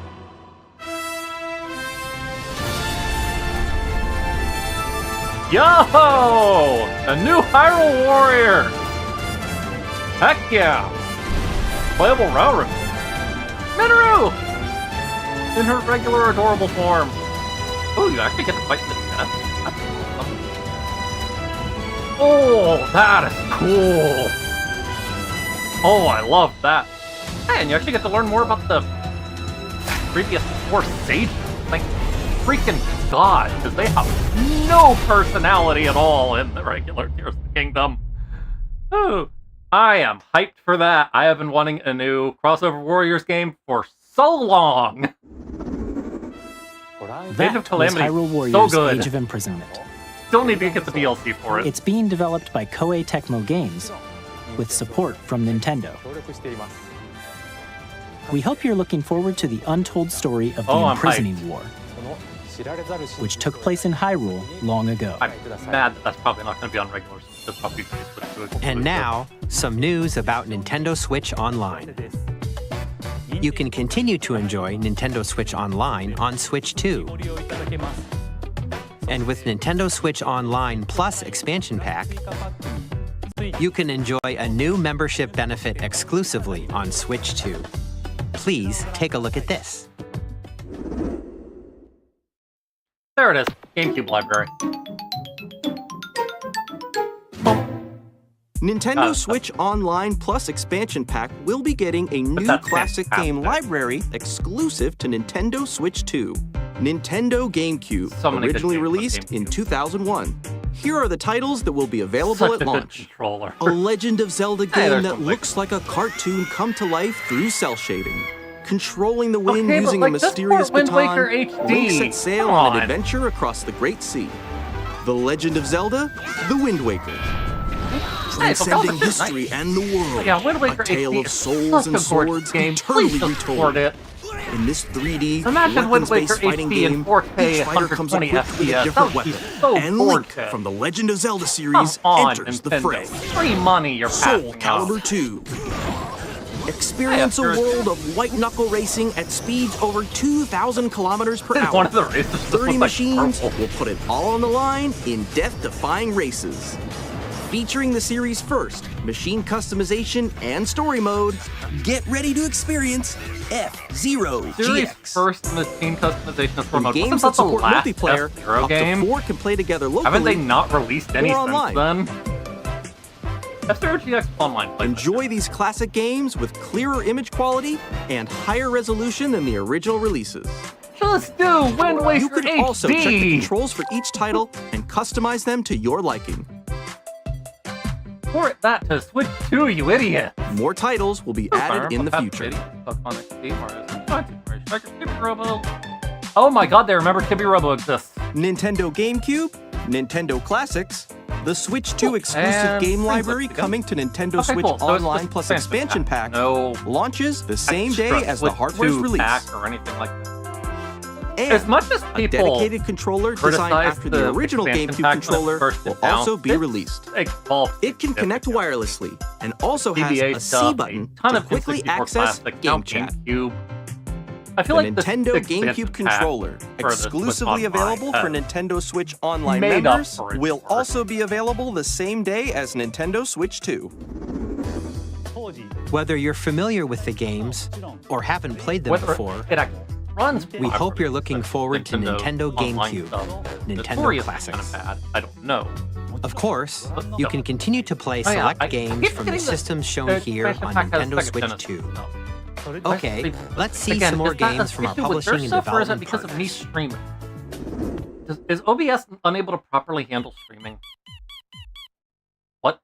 Yo! A new Hyrule Warrior! Heck yeah! Playable Rauru! Minoru! In her regular adorable form. Oh, you actually get to fight in the chest? That's awesome. Oh, that is cool! Oh, I love that. Hey, and you actually get to learn more about the previous 4 sages. Like, freaking God, because they have no personality at all in the regular Tears of the Kingdom. Ooh, I am hyped for that. I have been wanting a new Crossover Warriors game for so long. That was Hyrule Warriors Age of Imprisonment. Still need to get the DLC for it. It's being developed by Koei Tecmo Games, with support from Nintendo. We hope you're looking forward to the untold story of the Imprisoning War, which took place in Hyrule long ago. I'm mad that that's probably not going to be on regular. And now, some news about Nintendo Switch Online. You can continue to enjoy Nintendo Switch Online on Switch 2. And with Nintendo Switch Online Plus Expansion Pack, you can enjoy a new membership benefit exclusively on Switch 2. Please take a look at this. There it is, GameCube library. Nintendo Switch Online Plus Expansion Pack will be getting a new classic game library exclusive to Nintendo Switch 2. Nintendo GameCube, originally released in 2001. Here are the titles that will be available at launch. A Legend of Zelda game that looks like a cartoon come to life through cell shading. Controlling the wind using a mysterious baton, Link sets sail on an adventure across the Great Sea. The Legend of Zelda, The Wind Waker. Transcending history and the world, a tale of souls and swords eternally retold. In this 3D, weapons-based fighting game, each fighter comes equipped with a different weapon, and Link from the Legend of Zelda series enters the fray. Free money, you're Soul Calibur 2. Experience a world of white-knuckle racing at speeds over 2,000 kilometers per hour. 30 machines will put it all on the line in death-defying races. Featuring the series' first machine customization and story mode, get ready to experience F-Zero Series GX. first machine customization and story mode. Games that support multiplayer, up to 4 can play together locally. Haven't they not released any since online. then? F-Zero GX online. Enjoy these classic games with clearer image quality and higher resolution than the original releases. Just do Wind Waker You can HD. also check the controls for each title and customize them to your liking. Port that to Switch 2, you idiot! More titles will be added in the future. Oh my god, they remember Chibi Robo exists. Nintendo GameCube, Nintendo Classics, the Switch 2 exclusive game library coming to Nintendo Switch Online Plus Expansion Pack launches the same day as the hardware's release. Or anything like that. And as much as a dedicated controller designed after the original GameCube controller will also be released. It can connect wirelessly and also has a C button to quickly access Game Chat. I feel like the Nintendo GameCube controller, exclusively available for Nintendo Switch Online members, will also be available the same day as Nintendo Switch 2. Whether you're familiar with the games or haven't played them before, we hope you're looking forward to Nintendo GameCube, Nintendo Classics. I don't know. Of course, you can continue to play select games from the systems shown here on Nintendo Switch 2. Okay, let's see some more games from our publishing and development because of me streaming? Is OBS unable to properly handle streaming? What?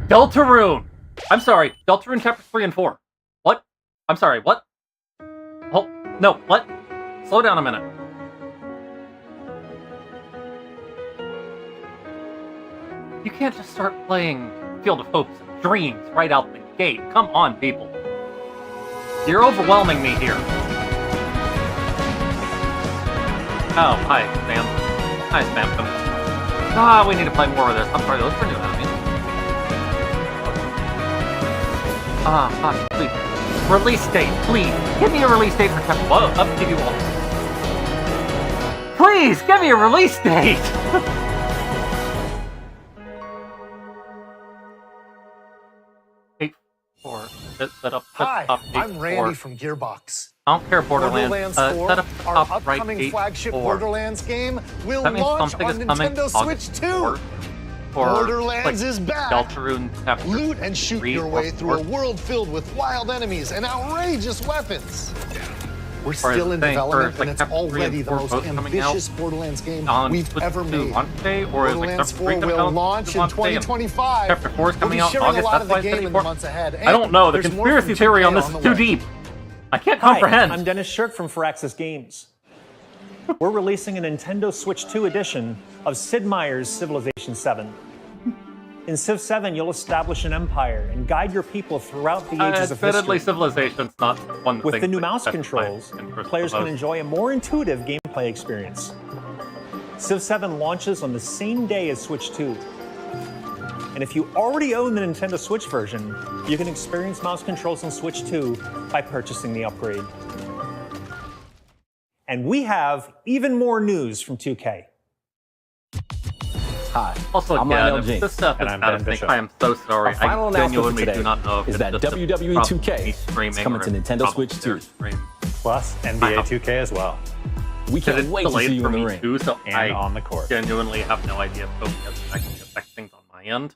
Deltarune! I'm sorry, Deltarune chapters 3 and 4. What? I'm sorry, what? Oh, no, what? Slow down a minute. You can't just start playing Field of Hopes and Dreams right out the gate. Come on, people. You're overwhelming me here. Oh, hi, Sam. Hi, Spamton. Ah, we need to play more of this. I'm sorry, those are new enemies. Please. Release date, please. Give me a release date for Captain. Whoa, up to you all. Please, give me a release date! Hi, I'm Randy from Gearbox. I don't care, Borderlands. 4, set up the our top upcoming right flagship 8-4. Borderlands game will That means launch something on is coming Nintendo Switch 2. Borderlands is back. Deltarune Chapter Loot and shoot 3 your way through a 4. world filled with wild enemies and outrageous weapons. We're still in development, and it's already the most ambitious Borderlands game we've ever made. Borderlands 4 will launch in 2025. Chapter 4 is coming out in August. That's why it's in the months ahead. I don't know. The conspiracy theory on this is too deep. I can't comprehend. Hi, I'm Dennis Shirk from Firaxis Games. We're releasing a Nintendo Switch 2 edition of Sid Meier's Civilization 7. In Civ 7, you'll establish an empire and guide your people throughout the ages of history. Civilization's not one With the new mouse controls, players can enjoy a more intuitive gameplay experience. Civ 7 launches on the same day as Switch 2. And if you already own the Nintendo Switch version, you can experience mouse controls on Switch 2 by purchasing the upgrade. And we have even more news from 2K. Hi, also, I'm again, Lionel if Jinx, this stuff and is I'm out Ben of sync, Bishop. I am so sorry. Our final I announcement genuinely for today do not know if is that it's just WWE 2K is coming to Nintendo Switch 2. Plus NBA 2K as well. We can't wait to see you in the ring too, so and on the court. Genuinely have no idea if Kobe has actually affect things on my end.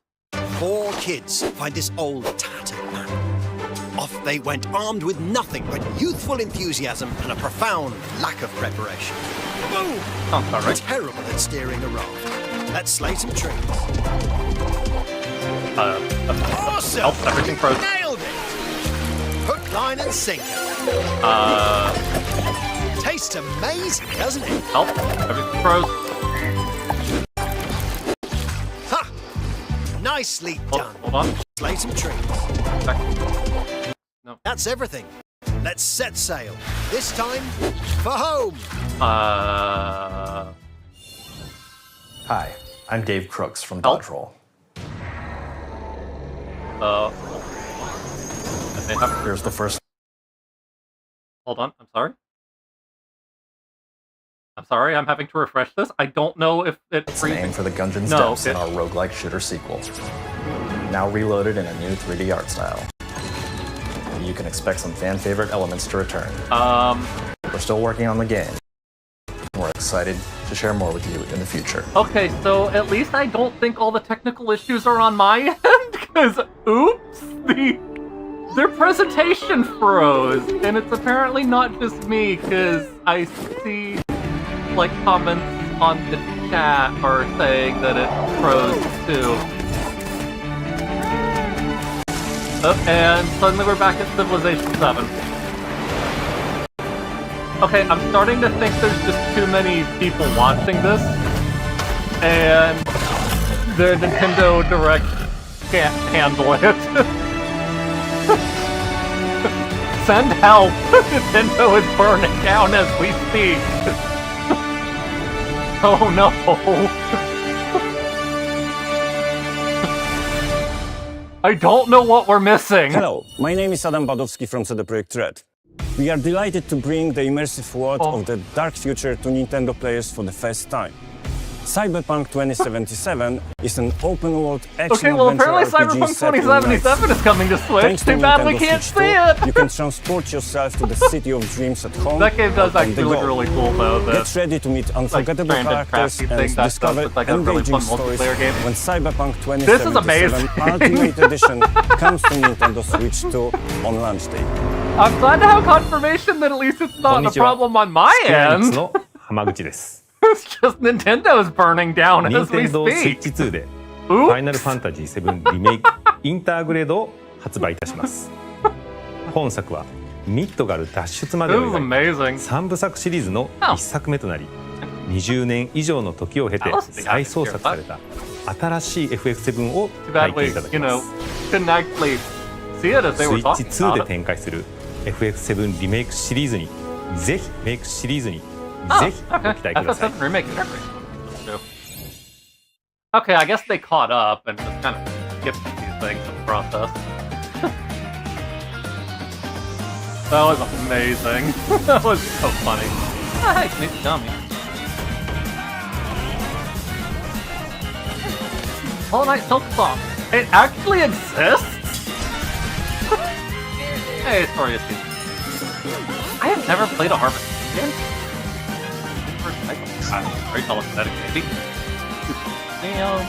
4 kids find this old tattered map. Off they went armed with nothing but youthful enthusiasm and a profound lack of preparation. Boom! Sounds about right. Terrible at steering a raft. Let's slay some trees. Awesome! Helps everything frozen. Nailed it! Hook, line, and sinker. Tastes amazing, doesn't it? Help! Everything froze. Ha! Nicely done. Hold on. Slay some trees. No. That's everything. Let's set sail. This time for home. Hi, I'm Dave Crooks from Dodge Roll. Here's the first. Hold on, I'm sorry. I'm sorry, I'm having to refresh this. I don't know if it's the name for the Gungeon's Depths in our roguelike shooter sequel. Now reloaded in a new 3D art style. You can expect some fan-favorite elements to return. We're still working on the game. We're excited to share more with you in the future. Okay, so at least I don't think all the technical issues are on my end, because, oops, their presentation froze, and it's apparently not just me, because I see, like, comments on the chat are saying that it froze, too. Oh, and suddenly we're back at Civilization 7. Okay, I'm starting to think there's just too many people watching this, and the Nintendo Direct can't handle it. Send help! Nintendo is burning down as we speak. Oh no! I don't know what we're missing. Hello, my name is Adam Badowski from CD Projekt Red. We are delighted to bring the immersive world of the dark future to Nintendo players for the first time. Cyberpunk 2077 is an open-world action Okay, well apparently RPG Cyberpunk 2077 is coming to Switch. Too bad we can't see it! You can transport yourself to the city of dreams at home. That game does actually look really cool though. Get ready to meet unforgettable characters and discover engaging stories when Cyberpunk 2077 Ultimate Edition comes to Nintendo Switch 2 on launch day. I'm glad to have confirmation that at least it's not a problem on my end. It's just Nintendo's burning down as we speak. スイッチ2でファイナルファンタジー7リメイクインターグレードを発売いたします。本作はミッドガル脱出までを描いた3部作シリーズの1作目となり、20年以上の時を経て再創作された新しい FF7 を体験いただきます。スイッチ2で展開する FF7 リメイクシリーズにぜひリメイクシリーズにぜひご期待ください。FF7 remake is everything. Okay, I guess they caught up and just kind of skipped a few things in the process. That was amazing. That was so funny. Oh, hey, neat dummy. Hollow Knight Silk Song. It actually exists? Hey, sorry, it's you. I have never played a Harvest game. Very telekinetic, maybe. Damn.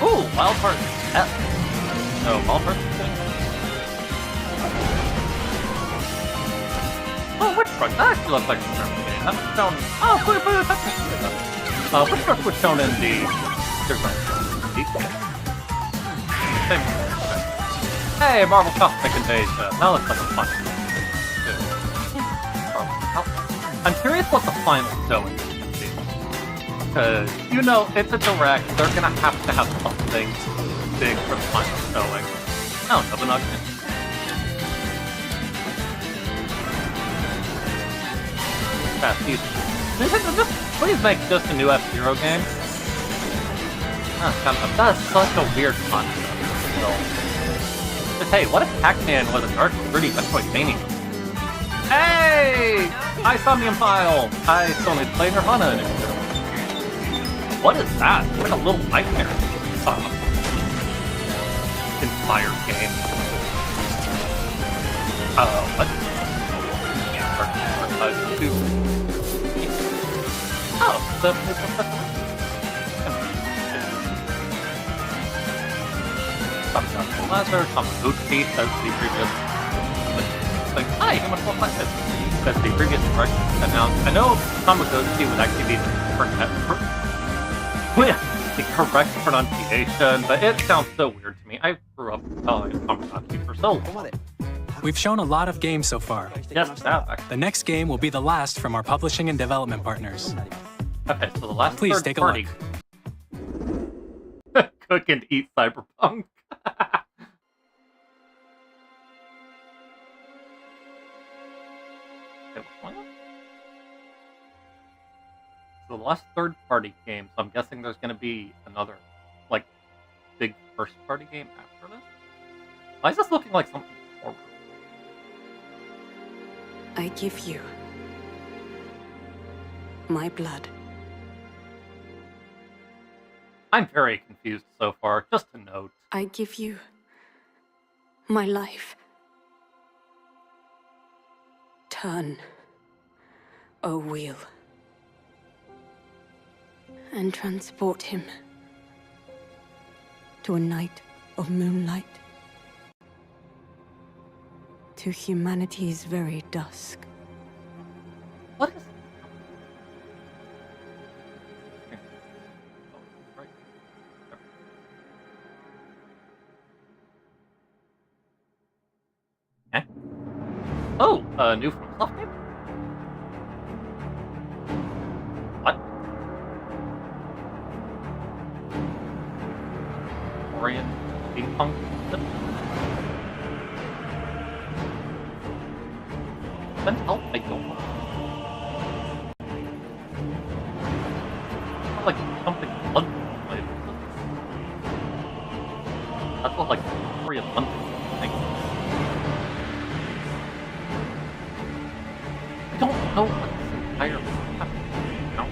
Ooh, Wild Heart F. No, Wild Heart thing. Oh, which truck? That actually looks like a game. That was shown. Oh, which truck was shown in the. Hey, Marvel Cosmic Invasion. That looks like a fun one. I'm curious what the final showing is going to be. Because, you know, it's a direct. They're going to have something big for the final showing. Oh, no, but not good. Fast easy. Nintendo, just please make just a new F-Zero game. That's such a weird concept. Just, hey, what if Pac-Man was a dark 3D Metroidvania? Hey! I saw me Pile! I still need to play Nirvana in it. What is that? It's like a little nightmare. Inspired game. What? Oh, the Laser, Tamagotchi, that's the previous. Like, hi, human full planet. That's the previous direction. And now, I know Tamagotchi would actually be the correct pronunciation, but it sounds so weird to me. I grew up calling it Tamagotchi for so long. We've shown a lot of games so far. Yes, the next game will be the last from our publishing and development partners. Okay, so the last Please take a look. Cook and eat Cyberpunk. So the last third-party game, so I'm guessing there's going to be another, like, big first-party game after this? Why is this looking like something horrible? I give you my blood. I'm very confused so far, just a note. I give you my life. Turn, O wheel, and transport him to a night of moonlight, to humanity's very dusk. What is okay. Oh, new from Fluff game? What? Orient steampunk? Then help, I don't know. Not like something blood related. That's what like Orient London thing. I don't know what this entire happened. No.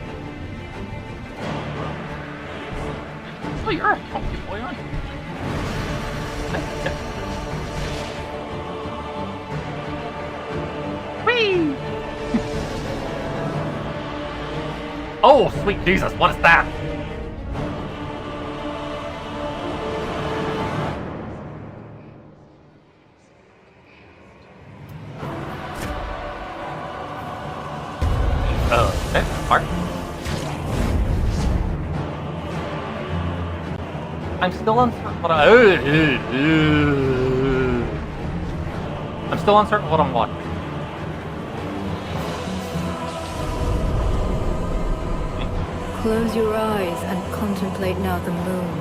Oh, you're a chunky boy, aren't you? Whee! Oh, sweet Jesus, what is that? Okay, Mark. I'm still uncertain what I'm still uncertain what I'm watching. Close your eyes and contemplate now the moon,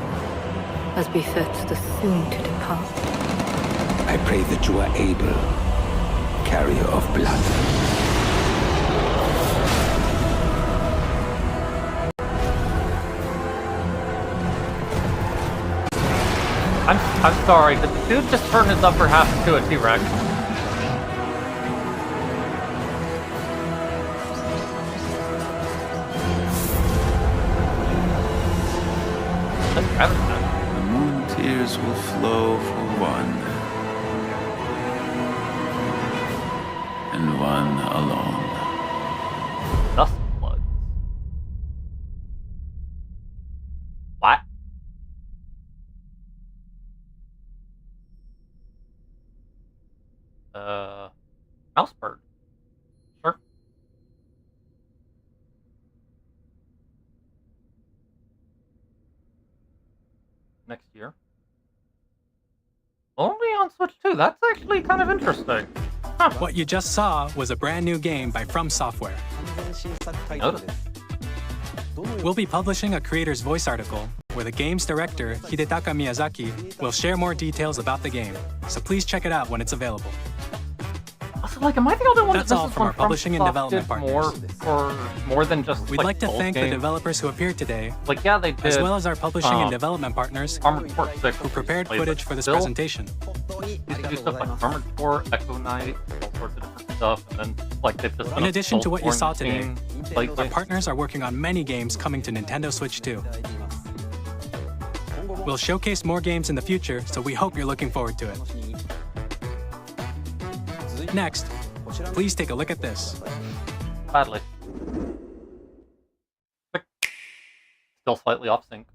as befits the soon to depart. I pray that you are able, carrier of blood. I'm sorry, did the dude just turn his upper half into a T-Rex? The moon tears will flow for one, and one alone. Dust floods. What? Mousebird. Sure. Next year. Only on Switch 2. That's actually kind of interesting. Huh. What you just saw was a brand new game by From Software. Noted. We'll be publishing a creator's voice article where the game's director, Hidetaka Miyazaki, will share more details about the game. So please check it out when it's available. Also, like, am I the only one That's all from our publishing and development partners. More than just We'd like to thank the developers who appeared today. Like, yeah, they did. As well as our publishing and development partners who prepared footage for this presentation. They do stuff like Armored Core, Echo Knight, all sorts of different stuff, and then, like, they've just done in addition to what you saw game. today, like, our partners are working on many games coming to Nintendo Switch 2. We'll showcase more games in the future, so we hope you're looking forward to it. Next, please take a look at this. Badly. Still slightly off sync.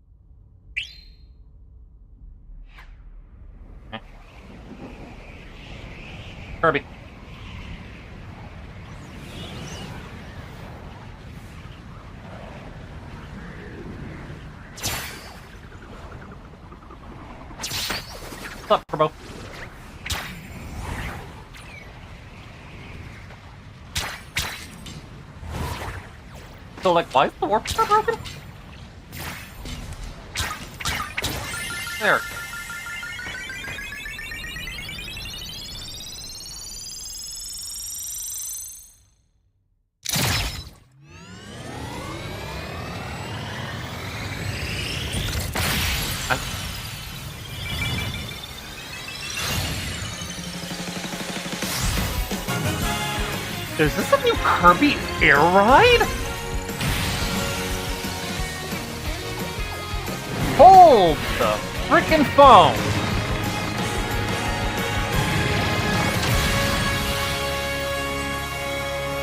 Okay. Kirby. What's up, Turbo? So, like, why is the warp star broken? There. Is this a new Kirby Air Ride? Hold the frickin' phone!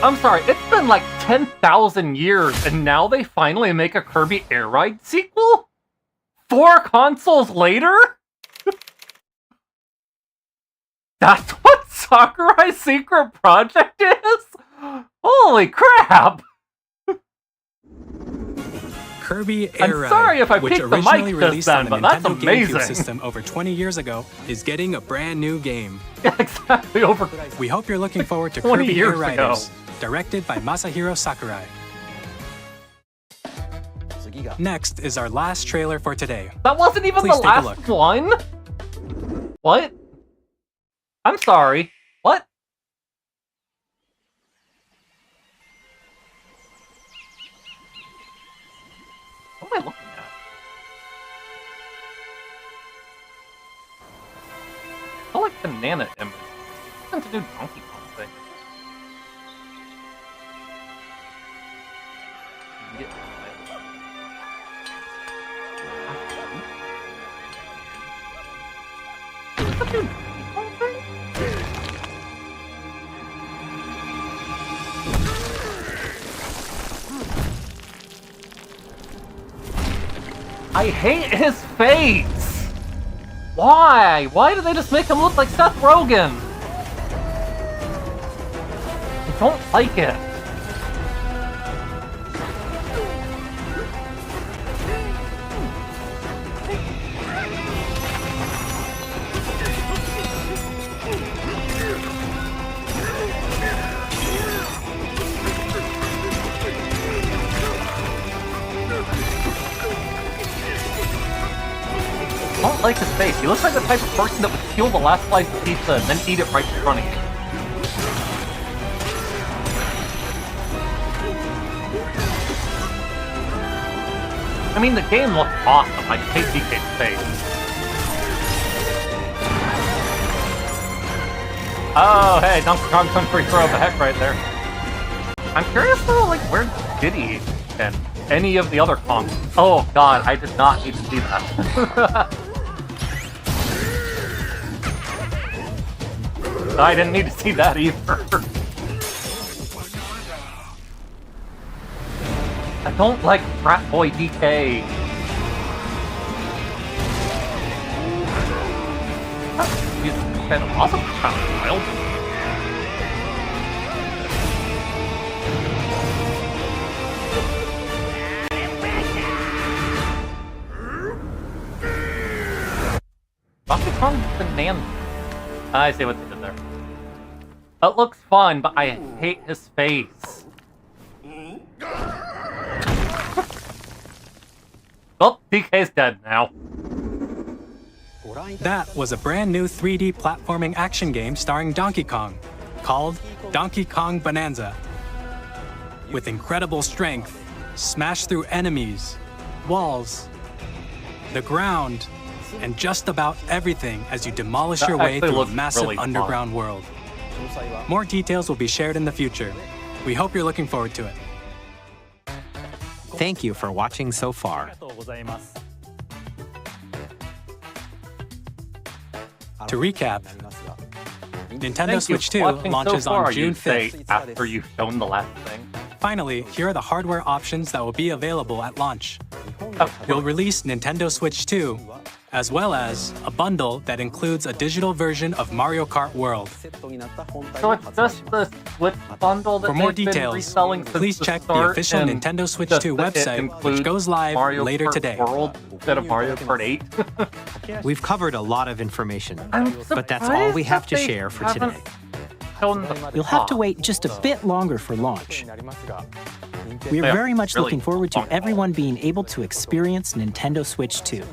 I'm sorry, it's been like 10,000 years and now they finally make a Kirby Air Ride sequel? 4 consoles later? That's what Sakurai's secret project is? Holy crap! Kirby Air I'm sorry if I which picked the originally mic released this on time, the but that's Nintendo amazing. GameCube system over 20 years ago, is getting a brand new game. Yeah, exactly. Over. We hope you're looking forward to 20 Kirby years Air Riders, directed by Masahiro Sakurai. Next is our last trailer for today. That wasn't even Please the take a last look. one? What? I'm sorry. What? What am I looking at? I like banana image. Nothing to do Donkey Kong thing. I hate his face! Why? Why do they just make him look like Seth Rogen? I don't like it. I don't like his face. He looks like the type of person that would steal the last slice of pizza and then eat it right in front of you. I mean, the game looked awesome. I hate DK's face. Oh, hey, Donkey Kong Country throw the heck right there. I'm curious though, like, where Diddy and any of the other Kongs? Oh god, I did not need to see that. I didn't need to see that either. I don't like Frat Boy DK. He's kind of awesome, kind of wild. Donkey Kong Banana. I see what they did there. It looks fun, but I hate his face. Well, DK's dead now. That was a brand new 3D platforming action game starring Donkey Kong, called Donkey Kong Bonanza. With incredible strength, smash through enemies, walls, the ground, and just about everything as you demolish your way through a massive really underground world. More details will be shared in the future. We hope you're looking forward to it. Thank you for watching so far. To recap, Nintendo Switch 2 launches on June 5th. After you've shown the last thing. Finally, here are the hardware options that will be available at launch. We'll release Nintendo Switch 2, as well as a bundle that includes a digital version of Mario Kart World. So it's just the Switch bundle that For more details, please check the official Nintendo Switch 2 website, which goes live Mario later Kart today. World instead of Mario Kart 8. We've covered a lot of information, but that's all we have to share for today. You'll have to wait just a bit longer for launch. We are very much looking forward to everyone being able to experience Nintendo Switch 2.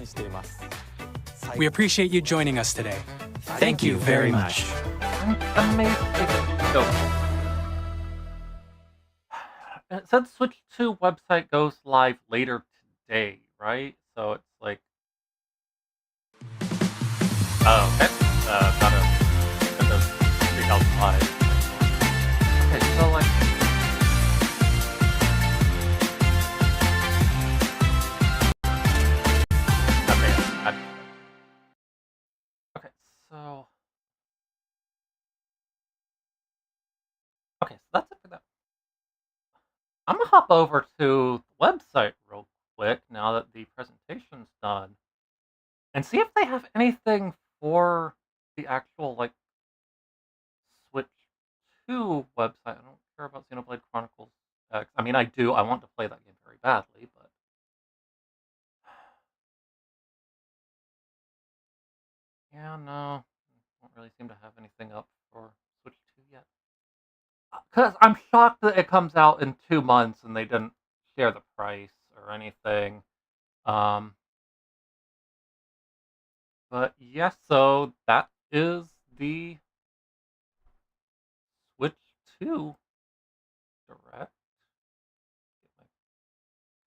We appreciate you joining us today. Thank you very much. It said Switch 2 website goes live later today, right? So it's like... Oh, okay. Got a Windows 3005. Okay, so like... Okay, so that's it for that. I'm gonna hop over to the website real quick now that the presentation's done and see if they have anything for the actual, like, Switch 2 website. I don't care about Xenoblade Chronicles X. I mean, I do. I want to play that game very badly, but... Yeah, no. Don't really seem to have anything up for Switch 2 yet. Because I'm shocked that it comes out in 2 months and they didn't share the price or anything. But yes, so that is the Switch 2 Direct. Get my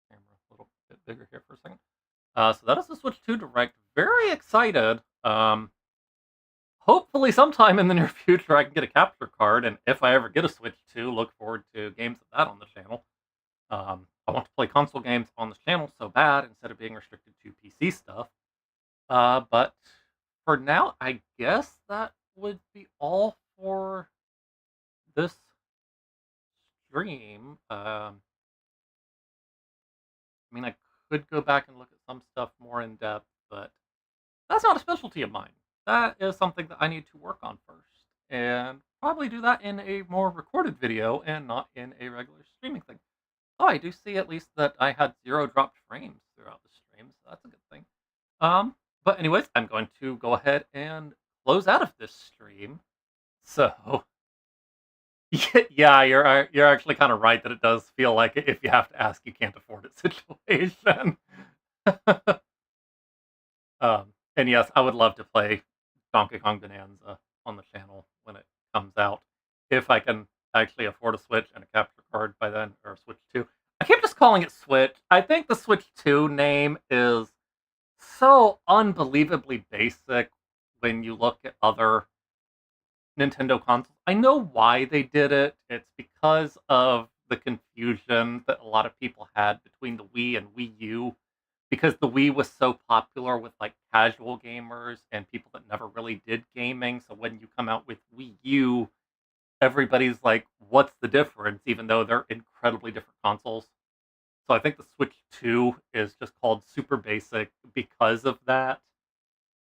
camera a little bit bigger here for a second. So that is the Switch 2 Direct. Very excited. Hopefully sometime in the near future I can get a capture card, and if I ever get a Switch 2, look forward to games of that on the channel. I want to play console games on the channel so bad instead of being restricted to PC stuff. But for now, I guess that would be all for this stream. I mean, I could go back and look at some stuff more in depth, but that's not a specialty of mine. That is something that I need to work on first, and probably do that in a more recorded video and not in a regular streaming thing. Oh, I do see at least that I had 0 dropped frames throughout the stream, so that's a good thing. But anyways, I'm going to go ahead and close out of this stream. So, yeah, you're actually kind of right that it does feel like if you have to ask, you can't afford it situation. And yes, I would love to play Donkey Kong Bonanza on the channel when it comes out. If I can actually afford a Switch and a capture card by then, or a Switch 2. I keep just calling it Switch. I think the Switch 2 name is so unbelievably basic when you look at other Nintendo consoles. I know why they did it. It's because of the confusion that a lot of people had between the Wii and Wii U, because the Wii was so popular with like casual gamers and people that never really did gaming. So when you come out with Wii U, everybody's like, what's the difference? Even though they're incredibly different consoles. So I think the Switch 2 is just called super basic because of that.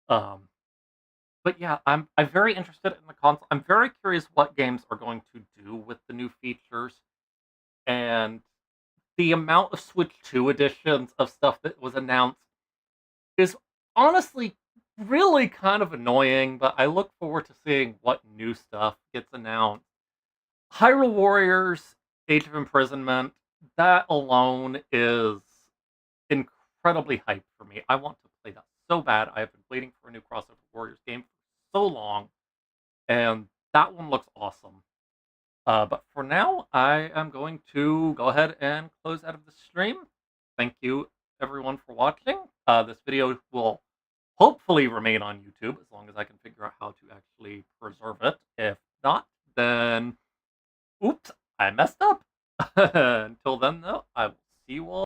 But yeah, I'm very interested in the console. I'm very curious what games are going to do with the new features. And the amount of Switch 2 editions of stuff that was announced is honestly really kind of annoying, but I look forward to seeing what new stuff gets announced. Hyrule Warriors, Age of Imprisonment, that alone is incredibly hyped for me. I want to play that so bad. I have been waiting for a new Crossover Warriors game for so long, and that one looks awesome. But for now, I am going to go ahead and close out of the stream. Thank you, everyone, for watching. This video will hopefully remain on YouTube as long as I can figure out how to actually preserve it. If not, then oops, I messed up. Until then, though, I will see you all.